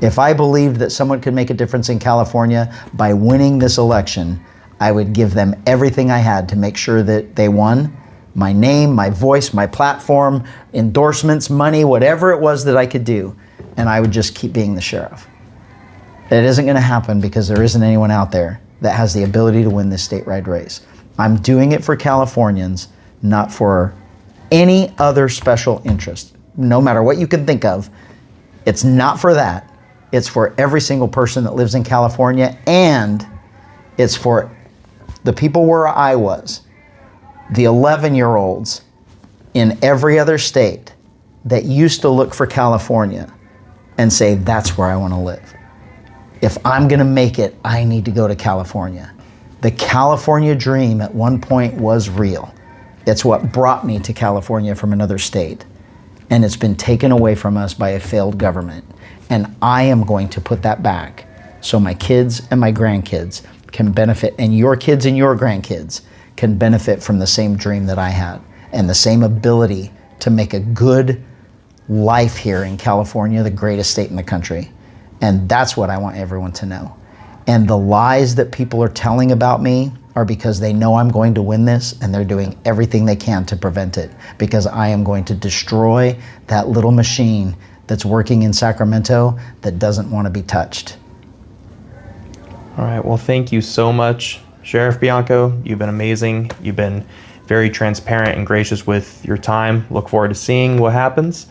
Speaker 2: If I believed that someone could make a difference in California by winning this election, I would give them everything I had to make sure that they won. My name, my voice, my platform, endorsements, money, whatever it was that I could do. And I would just keep being the sheriff. It isn't going to happen because there isn't anyone out there that has the ability to win this statewide race. I'm doing it for Californians, not for any other special interest. No matter what you can think of, it's not for that. It's for every single person that lives in California, and it's for the people where I was, the 11-year-olds in every other state that used to look for California and say, that's where I want to live. If I'm going to make it, I need to go to California. The California dream at one point was real. It's what brought me to California from another state. And it's been taken away from us by a failed government. And I am going to put that back so my kids and my grandkids can benefit, and your kids and your grandkids can benefit from the same dream that I had and the same ability to make a good life here in California, the greatest state in the country. And that's what I want everyone to know. And the lies that people are telling about me are because they know I'm going to win this, and they're doing everything they can to prevent it, because I am going to destroy that little machine that's working in Sacramento that doesn't want to be touched.
Speaker 1: All right. Well, thank you so much, Sheriff Bianco. You've been amazing. You've been very transparent and gracious with your time. Look forward to seeing what happens.